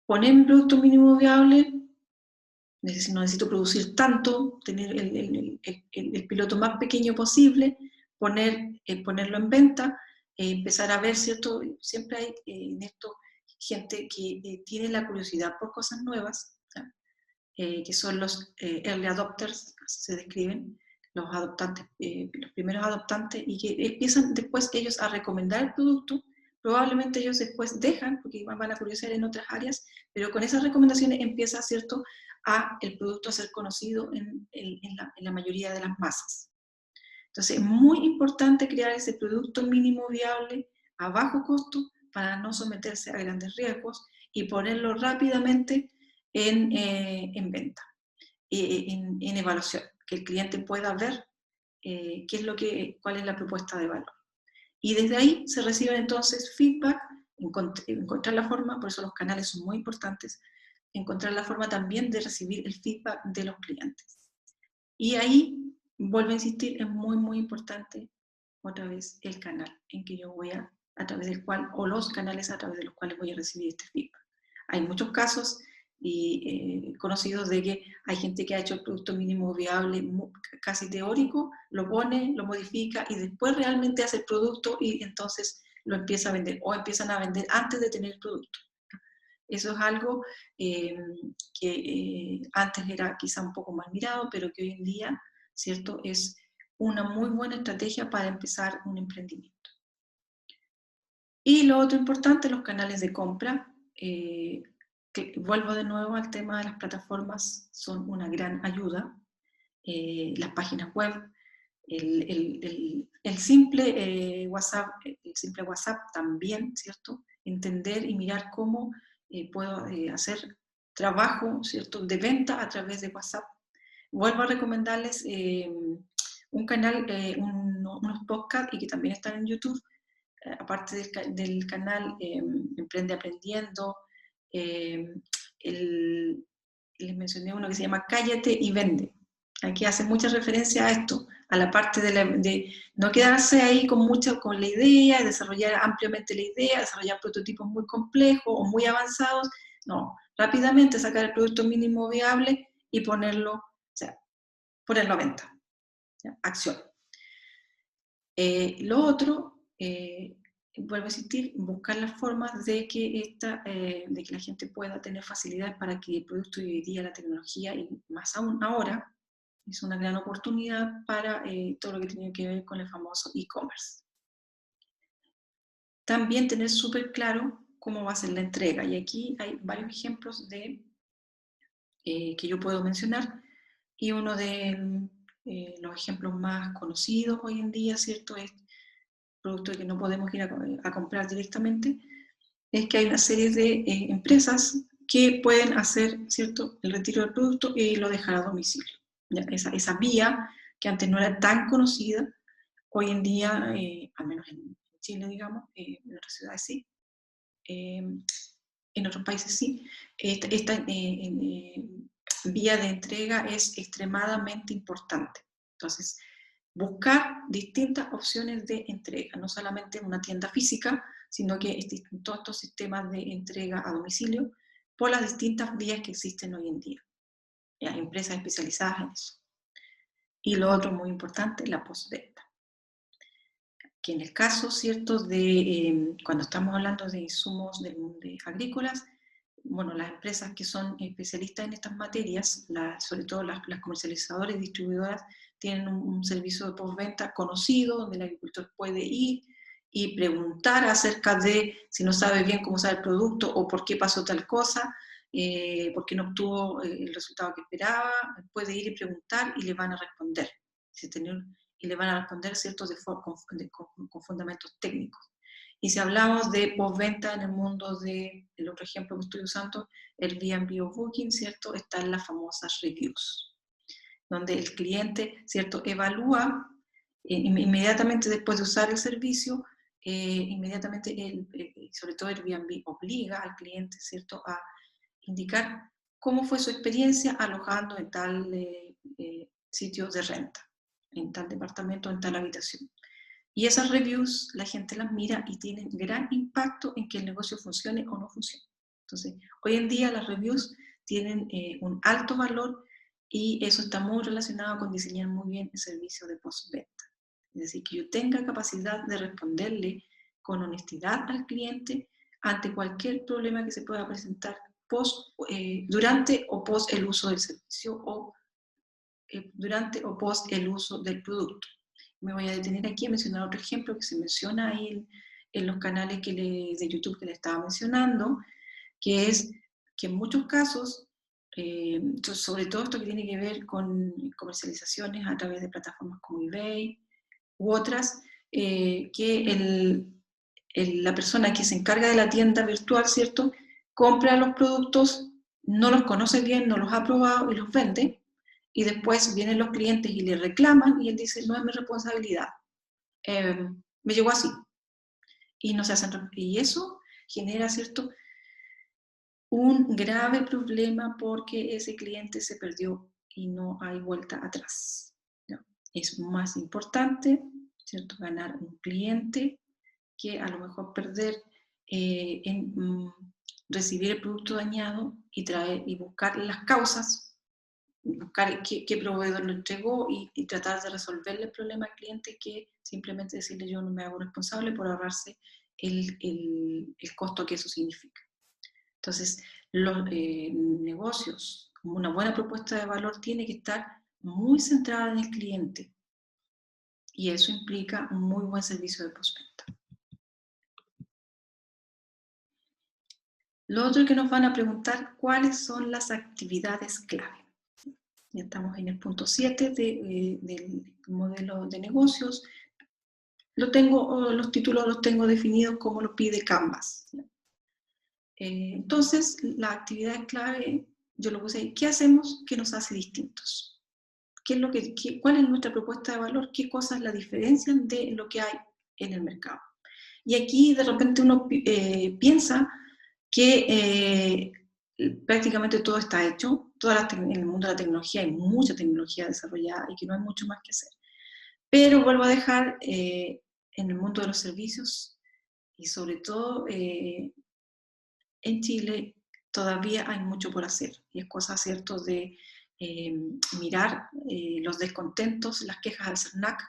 poner mi producto mínimo viable. No necesito producir tanto, tener el piloto más pequeño posible, ponerlo en venta, empezar a ver, ¿cierto? Siempre hay en esto gente que tiene la curiosidad por cosas nuevas, que son los early adopters, así se describen, los adoptantes, los primeros adoptantes, y que empiezan después ellos a recomendar el producto. Probablemente ellos después dejan, porque van a curiosear en otras áreas, pero con esas recomendaciones empieza, ¿cierto?, el producto a ser conocido en la mayoría de las masas. Entonces, es muy importante crear ese producto mínimo viable a bajo costo para no someterse a grandes riesgos y ponerlo rápidamente en venta, en evaluación, que el cliente pueda ver cuál es la propuesta de valor. Y desde ahí se reciben entonces feedback, encontrar la forma, por eso los canales son muy importantes, encontrar la forma también de recibir el feedback de los clientes. Y ahí, vuelvo a insistir, es muy, muy importante otra vez el canal en que yo voy a través del cual, o los canales a través de los cuales voy a recibir este feedback. Hay muchos casos conocidos de que hay gente que ha hecho el producto mínimo viable casi teórico, lo pone, lo modifica y después realmente hace el producto y entonces lo empieza a vender, o empiezan a vender antes de tener el producto. Eso es algo que antes era quizá un poco mal mirado, pero que hoy en día, ¿cierto?, es una muy buena estrategia para empezar un emprendimiento. Y lo otro importante, los canales de compra. Que vuelvo de nuevo al tema de las plataformas, son una gran ayuda. Las páginas web, el simple WhatsApp también, ¿cierto? Entender y mirar cómo puedo hacer trabajo, ¿cierto?, de venta a través de WhatsApp. Vuelvo a recomendarles un canal, unos podcasts y que también están en YouTube, aparte del canal Emprende Aprendiendo. Les mencioné uno que se llama Cállate y Vende. Aquí hace mucha referencia a esto, a la parte de no quedarse ahí con la idea, desarrollar ampliamente la idea, desarrollar prototipos muy complejos o muy avanzados. No, rápidamente sacar el producto mínimo viable y ponerlo a venta. ¿Ya? Acción. Lo otro, vuelvo a insistir, buscar las formas de que la gente pueda tener facilidad para que el producto de hoy día, la tecnología, y más aún ahora, es una gran oportunidad para todo lo que tiene que ver con el famoso e-commerce. También tener súper claro cómo va a ser la entrega, y aquí hay varios ejemplos que yo puedo mencionar, y uno de los ejemplos más conocidos hoy en día, ¿cierto?, es producto que no podemos ir a comprar directamente, es que hay una serie de empresas que pueden hacer, ¿cierto?, el retiro del producto y lo dejar a domicilio. ¿Ya? Esa vía, que antes no era tan conocida, hoy en día, al menos en Chile, digamos, en otras ciudades sí, en otros países sí, esta vía de entrega es extremadamente importante. Entonces, buscar distintas opciones de entrega, no solamente en una tienda física, sino que existen todos estos sistemas de entrega a domicilio por las distintas vías que existen hoy en día. Hay empresas especializadas en eso. Y lo otro muy importante, la postventa. Que en el caso, ¿cierto?, de cuando estamos hablando de insumos de agrícolas, bueno, las empresas que son especialistas en estas materias, sobre todo las comercializadoras y distribuidoras, tienen un servicio de postventa conocido, donde el agricultor puede ir y preguntar acerca de si no sabe bien cómo usar el producto o por qué pasó tal cosa, por qué no obtuvo el resultado que esperaba, puede ir y preguntar y le van a responder. Y le van a responder, ¿cierto?, con fundamentos técnicos. Y si hablamos de postventa en el mundo el otro ejemplo que estoy usando, Airbnb o Booking, ¿cierto?, están las famosas reviews, donde el cliente, ¿cierto?, evalúa inmediatamente después de usar el servicio, inmediatamente, sobre todo Airbnb obliga al cliente, ¿cierto?, a indicar cómo fue su experiencia alojando en tal sitio de renta, en tal departamento, en tal habitación. Y esas reviews la gente las mira y tienen gran impacto en que el negocio funcione o no funcione. Entonces, hoy en día las reviews tienen un alto valor y eso está muy relacionado con diseñar muy bien el servicio de postventa. Es decir, que yo tenga capacidad de responderle con honestidad al cliente ante cualquier problema que se pueda presentar durante o post el uso del servicio o durante o post el uso del producto. Me voy a detener aquí a mencionar otro ejemplo que se menciona ahí en los canales de YouTube que le estaba mencionando, que es que en muchos casos, sobre todo esto que tiene que ver con comercializaciones a través de plataformas como eBay u otras, que la persona que se encarga de la tienda virtual, ¿cierto?, compra los productos, no los conoce bien, no los ha probado y los vende, y después vienen los clientes y le reclaman, y él dice, no es mi responsabilidad, me llegó así, y no se hacen, y eso genera, ¿cierto?, un grave problema porque ese cliente se perdió y no hay vuelta atrás, ¿no? Es más importante, ¿cierto?, ganar un cliente que a lo mejor perder en recibir el producto dañado y traer y buscar las causas, buscar qué proveedor lo entregó y tratar de resolverle el problema al cliente, que simplemente decirle yo no me hago responsable, por ahorrarse el costo que eso significa. Entonces, los negocios, una buena propuesta de valor tiene que estar muy centrada en el cliente, y eso implica un muy buen servicio de postventa. Lo otro que nos van a preguntar, ¿cuáles son las actividades clave? Ya estamos en el punto 7 del modelo de negocios. Los títulos los tengo definidos como lo pide Canvas. Entonces, la actividad clave, yo lo puse ahí, ¿qué hacemos que nos hace distintos? ¿Cuál es nuestra propuesta de valor? ¿Qué cosas la diferencian de lo que hay en el mercado? Y aquí de repente uno piensa que prácticamente todo está hecho, en el mundo de la tecnología hay mucha tecnología desarrollada y que no hay mucho más que hacer. Pero vuelvo a dejar en el mundo de los servicios, y sobre todo en Chile, todavía hay mucho por hacer, y es cosa, cierto, de mirar los descontentos, las quejas al CERNAC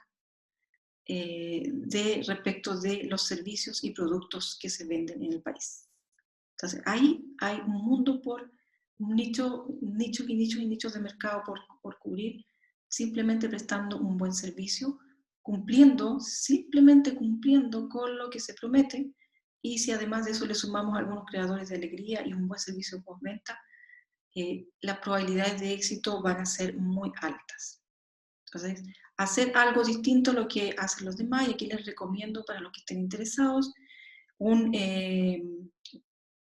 respecto de los servicios y productos que se venden en el país. Entonces, ahí hay un mundo por nichos y nichos de mercado por cubrir, simplemente prestando un buen servicio, simplemente cumpliendo con lo que se promete, y si además de eso le sumamos algunos creadores de alegría y un buen servicio postventa, las probabilidades de éxito van a ser muy altas. Entonces, hacer algo distinto a lo que hacen los demás, y aquí les recomiendo, para los que estén interesados, un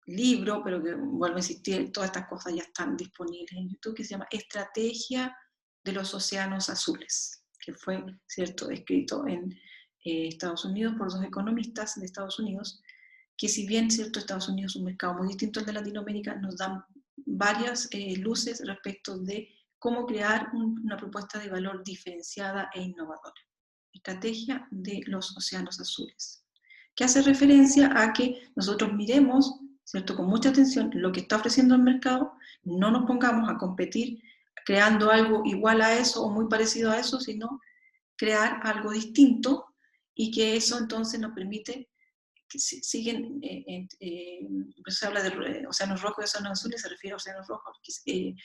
libro, pero que vuelvo a insistir, todas estas cosas ya están disponibles en YouTube, que se llama Estrategia de los Océanos Azules, que fue, cierto, escrito en Estados Unidos por dos economistas de Estados Unidos, que si bien, cierto, Estados Unidos es un mercado muy distinto al de Latinoamérica, nos dan varias luces respecto de cómo crear una propuesta de valor diferenciada e innovadora. Estrategia de los Océanos Azules, que hace referencia a que nosotros miremos, ¿cierto?, con mucha atención lo que está ofreciendo el mercado, no nos pongamos a competir creando algo igual a eso o muy parecido a eso, sino crear algo distinto, y que eso entonces nos permite que siguen, pues se habla de océanos rojos y océanos azules, se refiere a océanos rojos, que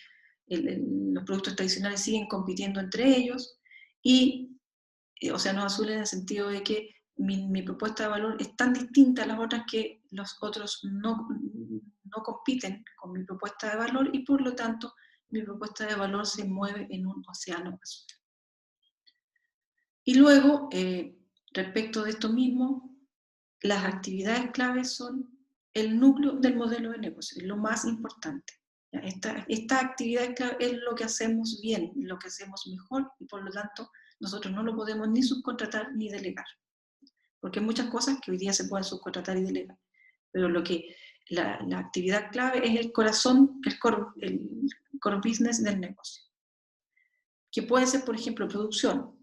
los productos tradicionales siguen compitiendo entre ellos, y océanos azules en el sentido de que mi propuesta de valor es tan distinta a las otras que los otros no compiten con mi propuesta de valor, y por lo tanto mi propuesta de valor se mueve en un océano azul. Y luego, respecto de esto mismo, las actividades claves son el núcleo del modelo de negocio, es lo más importante. Esta actividad clave es lo que hacemos bien, lo que hacemos mejor, y por lo tanto nosotros no lo podemos ni subcontratar ni delegar, porque hay muchas cosas que hoy día se pueden subcontratar y delegar, pero la actividad clave es el corazón, el core business del negocio, que puede ser, por ejemplo, producción.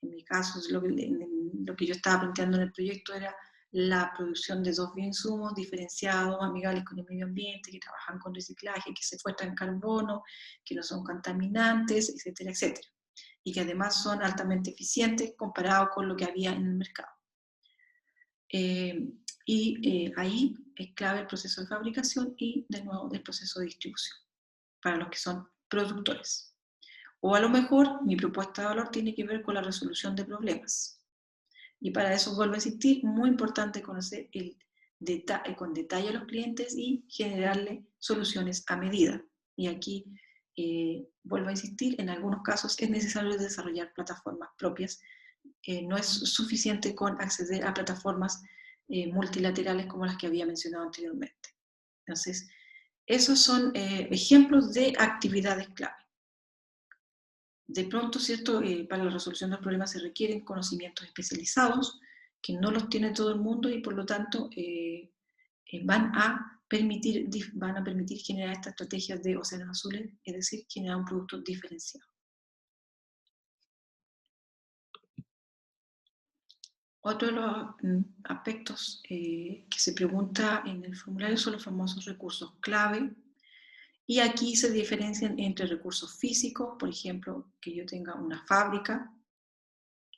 En mi caso, lo que yo estaba planteando en el proyecto era la producción de dos bioinsumos diferenciados, amigables con el medio ambiente, que trabajan con reciclaje, que secuestran carbono, que no son contaminantes, etcétera, etcétera, y que además son altamente eficientes comparado con lo que había en el mercado. Ahí es clave el proceso de fabricación y, de nuevo, el proceso de distribución, para los que son productores. O a lo mejor mi propuesta de valor tiene que ver con la resolución de problemas. Y para eso, vuelvo a insistir, muy importante conocer con detalle a los clientes y generarle soluciones a medida. Y aquí, vuelvo a insistir, en algunos casos es necesario desarrollar plataformas propias. No es suficiente con acceder a plataformas multilaterales como las que había mencionado anteriormente. Entonces, esos son ejemplos de actividades clave. De pronto, ¿cierto? Para la resolución de los problemas se requieren conocimientos especializados, que no los tiene todo el mundo y por lo tanto van a permitir generar estas estrategias de océanos azules, es decir, generar un producto diferenciado. Otro de los aspectos que se pregunta en el formulario son los famosos recursos clave, y aquí se diferencian entre recursos físicos, por ejemplo, que yo tenga una fábrica,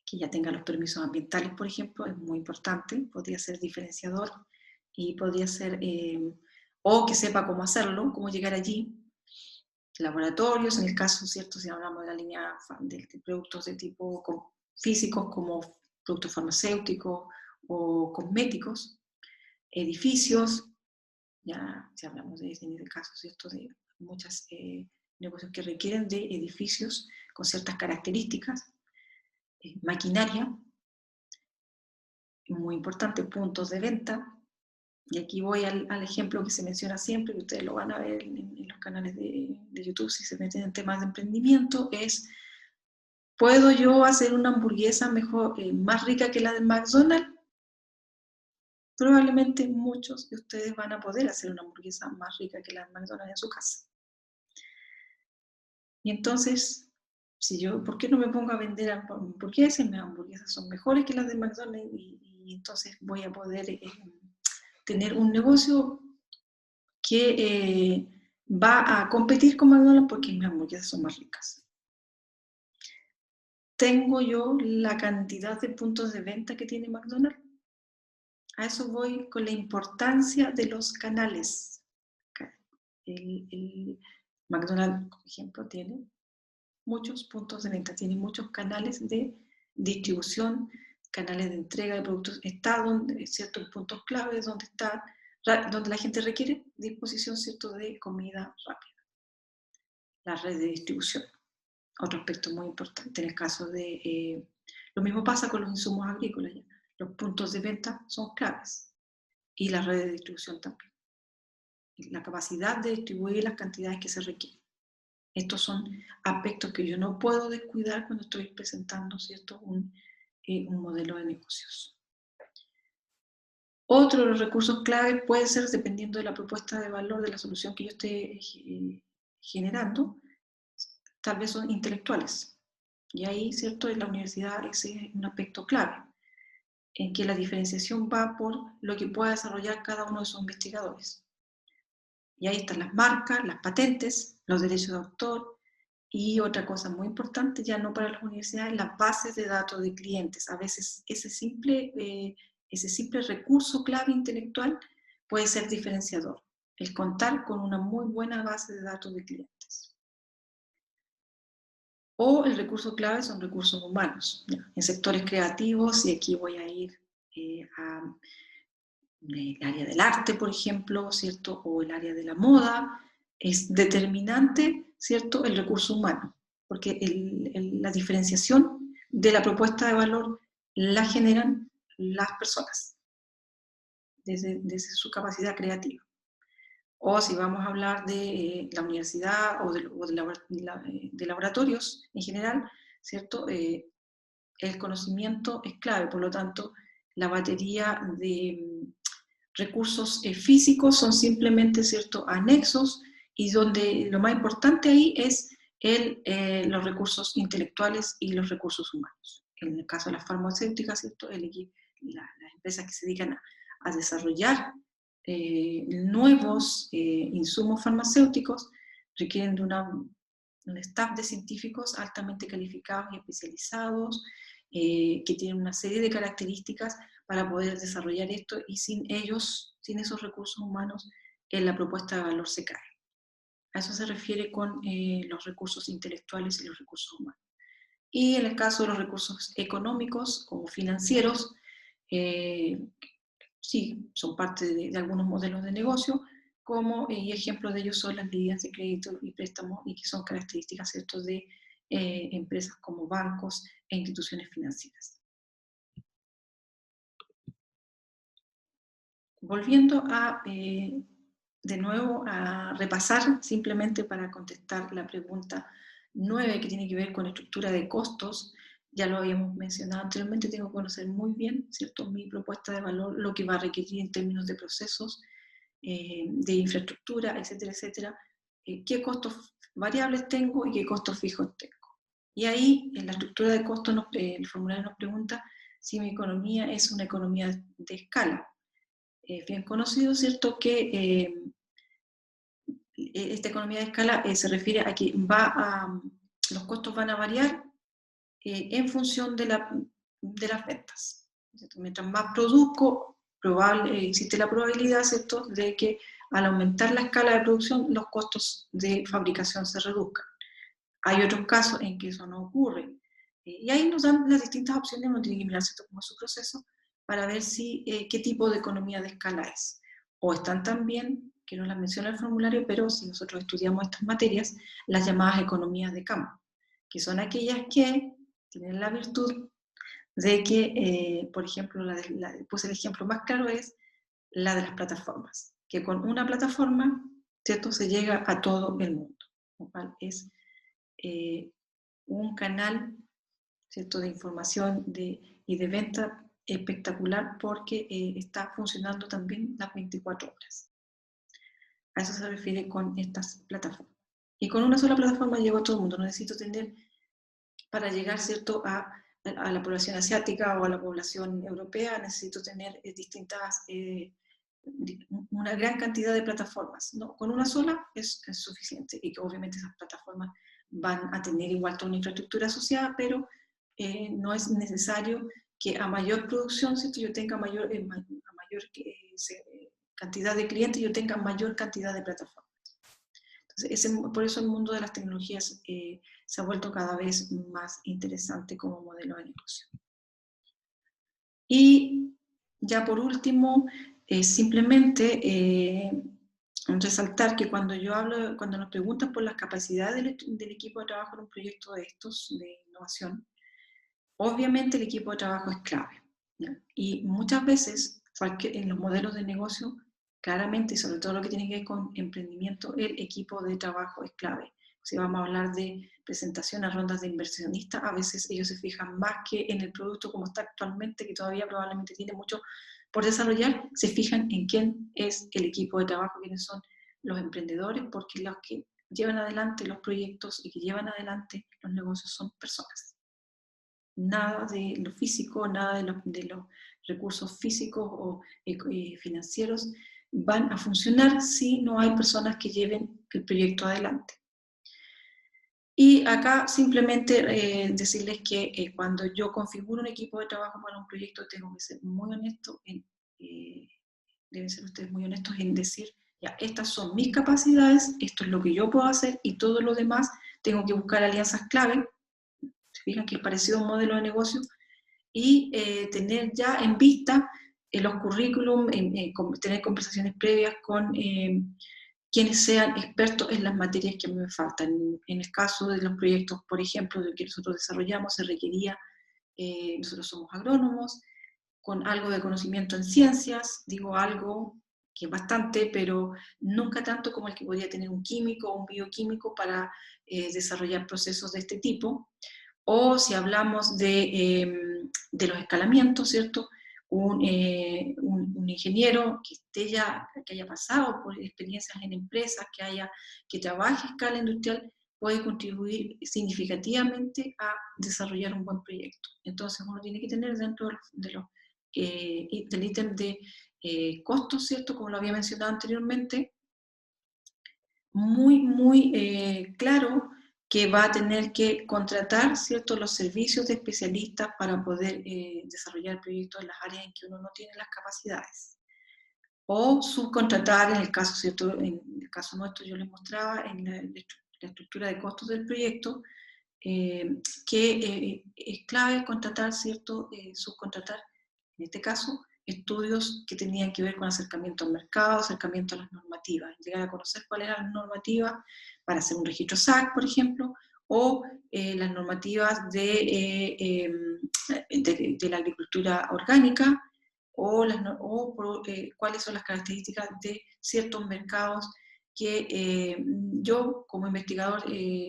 que ya tenga los permisos ambientales, por ejemplo, es muy importante, podría ser diferenciador, y podría ser, o que sepa cómo hacerlo, cómo llegar allí. Laboratorios, en el caso, ¿cierto? Si hablamos de la línea de productos de tipo físicos como productos farmacéuticos o cosméticos, edificios, ya si hablamos de en el caso, ¿cierto? De muchos negocios que requieren de edificios con ciertas características, maquinaria, muy importante, puntos de venta. Y aquí voy al ejemplo que se menciona siempre, que ustedes lo van a ver en los canales de YouTube si se meten en temas de emprendimiento, es: ¿puedo yo hacer una hamburguesa mejor, más rica que la de McDonald's? Probablemente muchos de ustedes van a poder hacer una hamburguesa más rica que la de McDonald's en su casa. Y entonces, ¿por qué no me pongo a vender hamburguesas? Mis hamburguesas son mejores que las de McDonald's y entonces voy a poder tener un negocio que va a competir con McDonald's porque mis hamburguesas son más ricas. ¿Tengo yo la cantidad de puntos de venta que tiene McDonald's? A eso voy con la importancia de los canales. El McDonald's, por ejemplo, tiene muchos puntos de venta, tiene muchos canales de distribución, canales de entrega de productos, está donde, ¿cierto? En puntos claves donde la gente requiere disposición, ¿cierto? De comida rápida. La red de distribución, otro aspecto muy importante en el caso de... lo mismo pasa con los insumos agrícolas. ¿Ya? Los puntos de venta son claves y la red de distribución también. La capacidad de distribuir las cantidades que se requieren. Estos son aspectos que yo no puedo descuidar cuando estoy presentando, ¿cierto? un modelo de negocios. Otro de los recursos clave puede ser, dependiendo de la propuesta de valor de la solución que yo esté generando, tal vez son intelectuales. Y ahí, ¿cierto? En la universidad ese es un aspecto clave, en que la diferenciación va por lo que pueda desarrollar cada uno de sus investigadores. Y ahí están las marcas, las patentes, los derechos de autor, y otra cosa muy importante, ya no para las universidades, las bases de datos de clientes. A veces ese simple recurso clave intelectual puede ser diferenciador, el contar con una muy buena base de datos de clientes. O el recurso clave son recursos humanos, ¿ya? En sectores creativos, y aquí voy a ir a el área del arte, por ejemplo, ¿cierto? O el área de la moda, es determinante, ¿cierto? El recurso humano, porque la diferenciación de la propuesta de valor la generan las personas, desde su capacidad creativa. O si vamos a hablar de la universidad o de laboratorios en general, ¿cierto? El conocimiento es clave, por lo tanto, la batería de recursos físicos son simplemente, ¿cierto?, anexos, y donde lo más importante ahí es los recursos intelectuales y los recursos humanos. En el caso de las farmacéuticas, ¿cierto?, las empresas que se dedican a desarrollar nuevos insumos farmacéuticos requieren de un staff de científicos altamente calificados y especializados, que tienen una serie de características para poder desarrollar esto, y sin ellos, sin esos recursos humanos, la propuesta de valor se cae. A eso se refiere con los recursos intelectuales y los recursos humanos. Y en el caso de los recursos económicos o financieros, sí, son parte de algunos modelos de negocio, y ejemplos de ellos son las líneas de crédito y préstamo, y que son características, ¿cierto?, de empresas como bancos e instituciones financieras. Volviendo de nuevo a repasar, simplemente para contestar la pregunta 9, que tiene que ver con estructura de costos, ya lo habíamos mencionado anteriormente, tengo que conocer muy bien, ¿cierto?, mi propuesta de valor, lo que va a requerir en términos de procesos, de infraestructura, etcétera, etcétera, qué costos variables tengo y qué costos fijos tengo. Y ahí, en la estructura de costos, el formulario nos pregunta si mi economía es una economía de escala. Bien conocido, ¿cierto?, que esta economía de escala se refiere a que los costos van a variar en función de las ventas. Mientras más produzco, existe la probabilidad, ¿cierto?, de que al aumentar la escala de producción, los costos de fabricación se reduzcan. Hay otros casos en que eso no ocurre. Y ahí nos dan las distintas opciones, uno tiene que mirar, ¿cierto?, cómo es su proceso, para ver qué tipo de economía de escala es. O están también, que no las menciona el formulario, pero si nosotros estudiamos estas materias, las llamadas economías de campo, que son aquellas que tienen la virtud de que, por ejemplo, puse el ejemplo más claro, es la de las plataformas, que con una plataforma, ¿cierto?, se llega a todo el mundo, lo cual es un canal, ¿cierto?, de información y de venta espectacular, porque está funcionando también las 24 horas. A eso se refiere con estas plataformas. Y con una sola plataforma llego a todo el mundo. No necesito tener, para llegar, ¿cierto?, a la población asiática o a la población europea, necesito tener una gran cantidad de plataformas, ¿no? Con una sola es suficiente, y que obviamente esas plataformas van a tener igual toda una infraestructura asociada, pero no es necesario que a mayor producción, ¿cierto?, yo tenga mayor cantidad de clientes, yo tenga mayor cantidad de plataformas. Entonces, por eso el mundo de las tecnologías se ha vuelto cada vez más interesante como modelo de negocio. Y ya por último, simplemente resaltar que cuando nos preguntan por las capacidades del equipo de trabajo en un proyecto de estos, de innovación, obviamente el equipo de trabajo es clave, ¿ya? Y muchas veces, en los modelos de negocio, claramente, y sobre todo lo que tiene que ver con emprendimiento, el equipo de trabajo es clave. Si vamos a hablar de presentación a rondas de inversionistas, a veces ellos se fijan más que en el producto como está actualmente, que todavía probablemente tiene mucho por desarrollar, se fijan en quién es el equipo de trabajo, quiénes son los emprendedores, porque los que llevan adelante los proyectos y que llevan adelante los negocios son personas. Nada de lo físico, nada de los recursos físicos o financieros van a funcionar si no hay personas que lleven el proyecto adelante. Y acá simplemente decirles que cuando yo configuro un equipo de trabajo para un proyecto, tengo que ser muy honesto, deben ser ustedes muy honestos en decir, ya, estas son mis capacidades, esto es lo que yo puedo hacer, y todo lo demás tengo que buscar alianzas clave. Se fijan que es parecido a un modelo de negocio, y tener ya en vista los currículum, tener conversaciones previas con quienes sean expertos en las materias que a mí me faltan. En el caso de los proyectos, por ejemplo, de que nosotros desarrollamos, se requería, nosotros somos agrónomos, con algo de conocimiento en ciencias, digo algo que es bastante, pero nunca tanto como el que podría tener un químico o un bioquímico para desarrollar procesos de este tipo. O si hablamos de los escalamientos, ¿cierto? Un ingeniero que haya pasado por experiencias en empresas, que trabaje a escala industrial, puede contribuir significativamente a desarrollar un buen proyecto. Entonces uno tiene que tener dentro del ítem de costos, ¿cierto?, como lo había mencionado anteriormente, muy claro que va a tener que contratar, ¿cierto?, los servicios de especialistas para poder desarrollar proyectos en las áreas en que uno no tiene las capacidades. O subcontratar, en el caso, ¿cierto?, en el caso nuestro yo les mostraba en la estructura de costos del proyecto, que es clave contratar, ¿cierto?, subcontratar, en este caso, estudios que tenían que ver con acercamiento al mercado, acercamiento a las normativas, llegar a conocer cuáles eran las normativas para hacer un registro SAC, por ejemplo, o las normativas de la agricultura orgánica, o cuáles son las características de ciertos mercados que yo como investigador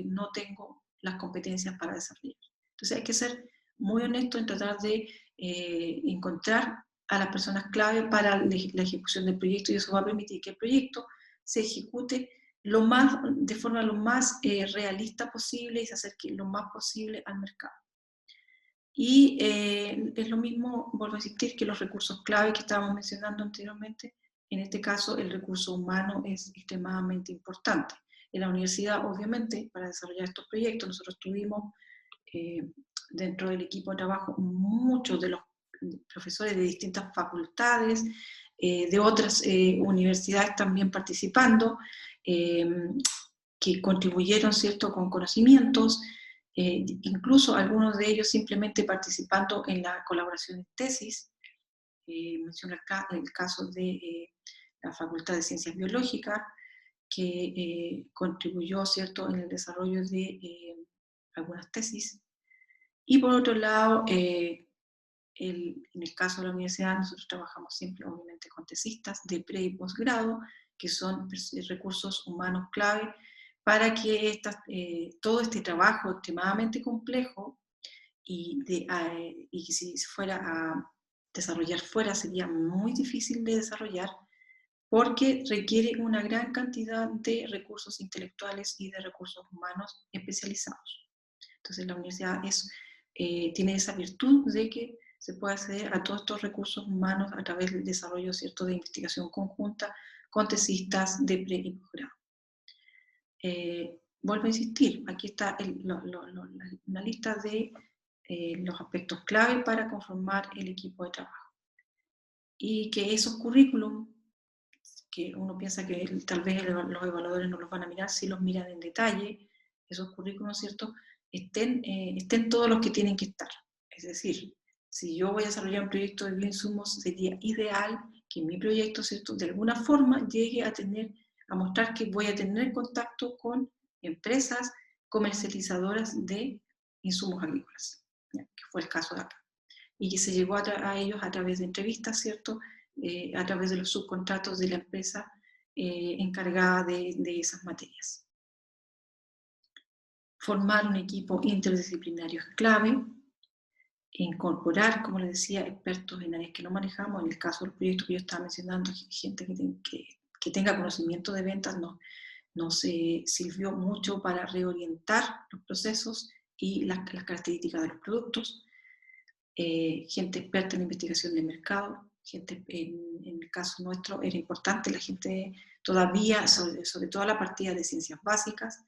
no tengo las competencias para desarrollar. Entonces hay que ser muy honesto en tratar de encontrar a las personas clave para la ejecución del proyecto, y eso va a permitir que el proyecto se ejecute de forma lo más realista posible y se acerque lo más posible al mercado. Y es lo mismo, vuelvo a insistir, que los recursos clave que estábamos mencionando anteriormente. En este caso, el recurso humano es extremadamente importante. En la universidad, obviamente, para desarrollar estos proyectos, nosotros tuvimos dentro del equipo de trabajo muchos de los profesores de distintas facultades, de otras universidades también participando, que contribuyeron, ¿cierto?, con conocimientos, incluso algunos de ellos simplemente participando en la colaboración en tesis. Menciono el caso de la Facultad de Ciencias Biológicas, que contribuyó, ¿cierto?, en el desarrollo de algunas tesis. Y por otro lado, en el caso de la universidad, nosotros trabajamos siempre, obviamente, con tesistas de pre y posgrado, que son recursos humanos clave para que todo este trabajo extremadamente complejo y que si fuera a desarrollar fuera sería muy difícil de desarrollar, porque requiere una gran cantidad de recursos intelectuales y de recursos humanos especializados. Entonces la universidad tiene esa virtud de que se puede acceder a todos estos recursos humanos a través del desarrollo, ¿cierto?, de investigación conjunta con tesistas de pre y posgrado. Vuelvo a insistir, aquí está una lista de los aspectos clave para conformar el equipo de trabajo. Y que esos currículum, que uno piensa que tal vez los evaluadores no los van a mirar, si los miran en detalle, esos currículums, ¿cierto?, estén todos los que tienen que estar. Es decir, si yo voy a desarrollar un proyecto de bioinsumos, sería ideal que mi proyecto, ¿cierto?, de alguna forma llegue a mostrar que voy a tener contacto con empresas comercializadoras de insumos agrícolas, ¿ya?, que fue el caso de acá. Y que se llegó a ellos a través de entrevistas, ¿cierto?, a través de los subcontratos de la empresa encargada de esas materias. Formar un equipo interdisciplinario es clave. Incorporar, como les decía, expertos en áreas que no manejamos. En el caso del proyecto que yo estaba mencionando, gente que tenga conocimiento de ventas nos sirvió mucho para reorientar los procesos y las características de los productos. Gente experta en investigación de mercado, en el caso nuestro era importante la gente todavía, sobre todo la partida de ciencias básicas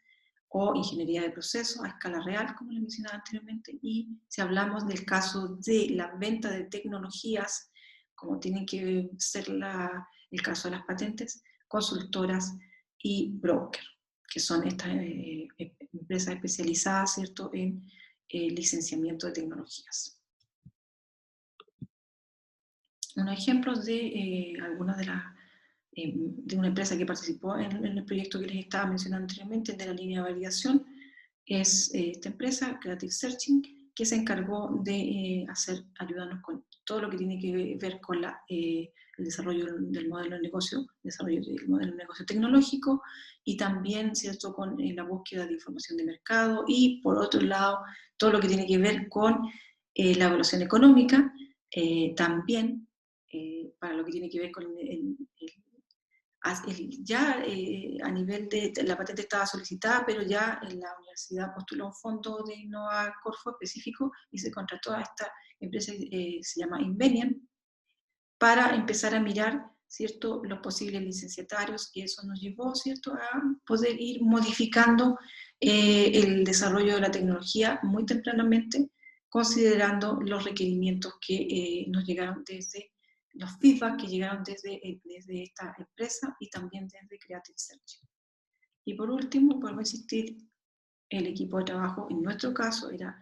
o ingeniería de procesos a escala real, como les mencionaba anteriormente. Y si hablamos del caso de la venta de tecnologías, como tienen que ser el caso de las patentes, consultoras y broker, que son estas empresas especializadas, ¿cierto?, en licenciamiento de tecnologías. Unos ejemplos de algunas de una empresa que participó en el proyecto que les estaba mencionando anteriormente, de la línea de validación, es esta empresa, Creative Searching, que se encargó de ayudarnos con todo lo que tiene que ver con el desarrollo del modelo de negocio, tecnológico, y también, ¿cierto?, con la búsqueda de información de mercado, y por otro lado, todo lo que tiene que ver con la evaluación económica, también para lo que tiene que ver con ya a nivel de la patente estaba solicitada, pero ya en la universidad postuló un fondo de Innova Corfo específico y se contrató a esta empresa, se llama Invenian, para empezar a mirar, ¿cierto?, los posibles licenciatarios, y eso nos llevó, ¿cierto?, a poder ir modificando el desarrollo de la tecnología muy tempranamente, considerando los requerimientos que nos llegaron desde los feedback que llegaron desde esta empresa y también desde Creative Search. Y por último, vuelvo a insistir, el equipo de trabajo en nuestro caso era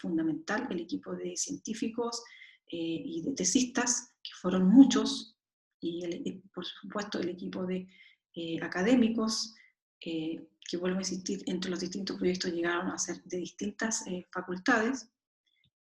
fundamental, el equipo de científicos y de tesistas, que fueron muchos, y por supuesto el equipo de académicos, que vuelvo a insistir, entre los distintos proyectos llegaron a ser de distintas facultades.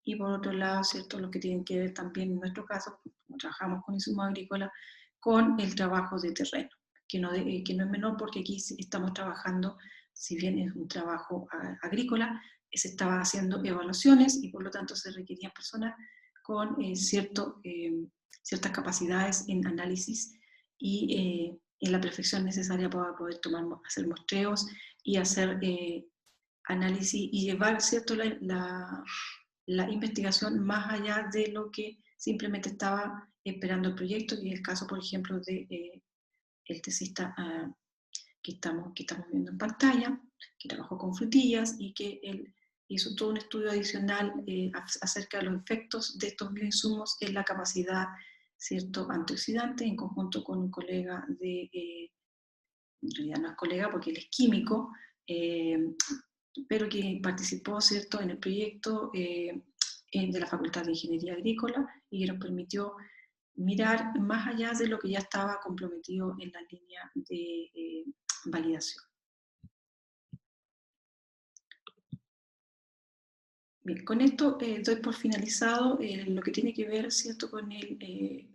Y por otro lado, ¿cierto?, lo que tienen que ver también en nuestro caso, como trabajamos con insumos agrícolas, con el trabajo de terreno, que no es menor, porque aquí estamos trabajando si bien es un trabajo agrícola, se estaba haciendo evaluaciones y por lo tanto se requerían personas con ciertas capacidades en análisis y en la perfección necesaria para poder hacer muestreos y hacer análisis y llevar, ¿cierto?, la investigación más allá de lo que simplemente estaba esperando el proyecto, y es el caso, por ejemplo, de el tesista que estamos viendo en pantalla, que trabajó con frutillas y que él hizo todo un estudio adicional acerca de los efectos de estos bioinsumos en la capacidad, ¿cierto?, antioxidante, en conjunto con un colega en realidad no es colega porque él es químico, pero que participó, ¿cierto?, en el proyecto de la Facultad de Ingeniería Agrícola y que nos permitió mirar más allá de lo que ya estaba comprometido en la línea de validación. Bien, con esto doy por finalizado lo que tiene que ver, ¿cierto?, con el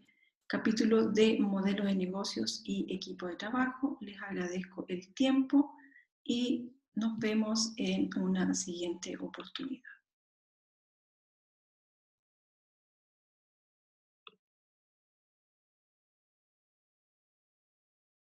capítulo de modelos de negocios y equipo de trabajo. Les agradezco el tiempo y nos vemos en una siguiente oportunidad.